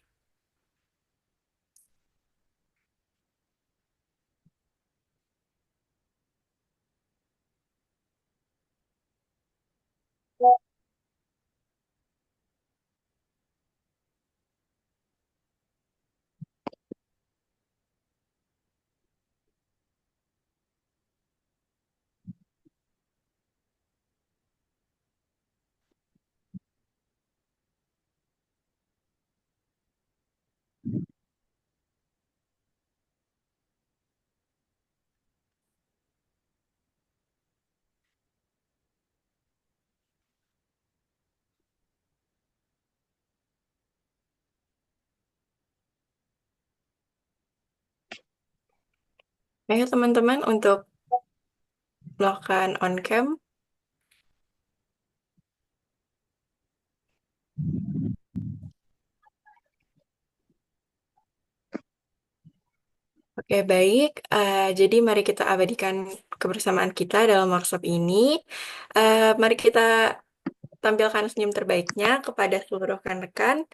Ayo teman-teman untuk melakukan on cam. Oke, baik. Jadi mari kita abadikan kebersamaan kita dalam workshop ini. Mari kita tampilkan senyum terbaiknya kepada seluruh rekan-rekan.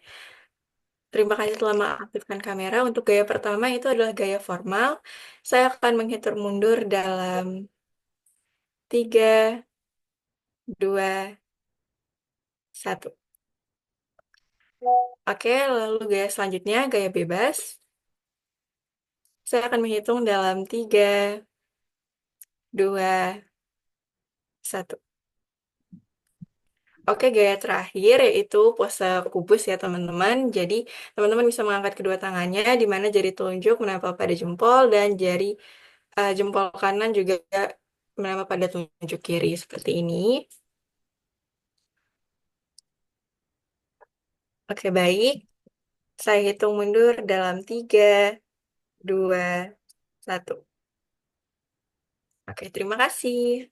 Terima kasih telah mengaktifkan kamera. Untuk gaya pertama itu adalah gaya formal. Saya akan menghitung mundur dalam 3, 2, 1. Oke, lalu gaya selanjutnya, gaya bebas. Saya akan menghitung dalam 3, 2, 1. Oke, gaya terakhir yaitu pose kubus ya teman-teman. Jadi teman-teman bisa mengangkat kedua tangannya di mana jari telunjuk menempel pada jempol dan jari jempol kanan juga menempel pada telunjuk kiri seperti ini. Oke, baik. Saya hitung mundur dalam 3, 2, 1. Oke, terima kasih.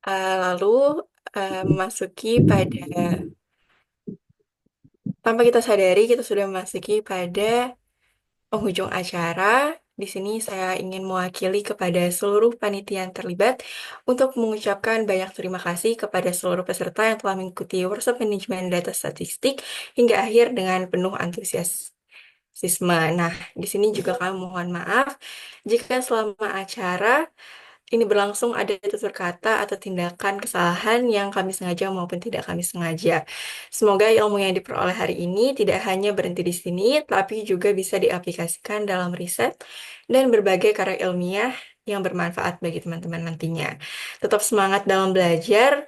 Lalu memasuki pada tanpa kita sadari kita sudah memasuki pada penghujung acara. Di sini saya ingin mewakili kepada seluruh panitia yang terlibat untuk mengucapkan banyak terima kasih kepada seluruh peserta yang telah mengikuti workshop manajemen data statistik hingga akhir dengan penuh antusiasme. Nah, di sini juga kami mohon maaf jika selama acara ini berlangsung ada tutur kata atau tindakan kesalahan yang kami sengaja maupun tidak kami sengaja. Semoga ilmu yang diperoleh hari ini tidak hanya berhenti di sini, tapi juga bisa diaplikasikan dalam riset dan berbagai karya ilmiah yang bermanfaat bagi teman-teman nantinya. Tetap semangat dalam belajar,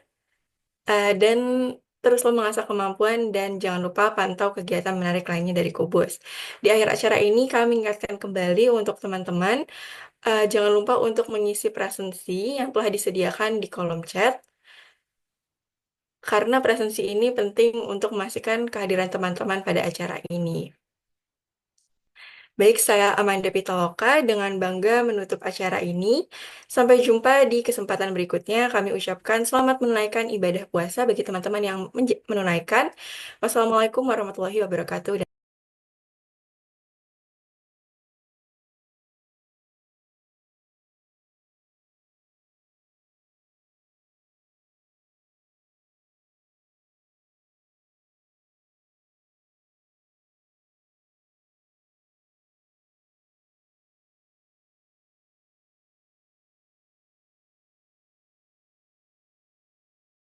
dan teruslah mengasah kemampuan dan jangan lupa pantau kegiatan menarik lainnya dari Kubus. Di akhir acara ini kami ingatkan kembali untuk teman-teman jangan lupa untuk mengisi presensi yang telah disediakan di kolom chat, karena presensi ini penting untuk memastikan kehadiran teman-teman pada acara ini. Baik, saya Amanda Pitaloka dengan bangga menutup acara ini. Sampai jumpa di kesempatan berikutnya. Kami ucapkan selamat menunaikan ibadah puasa bagi teman-teman yang menunaikan. Wassalamualaikum warahmatullahi wabarakatuh.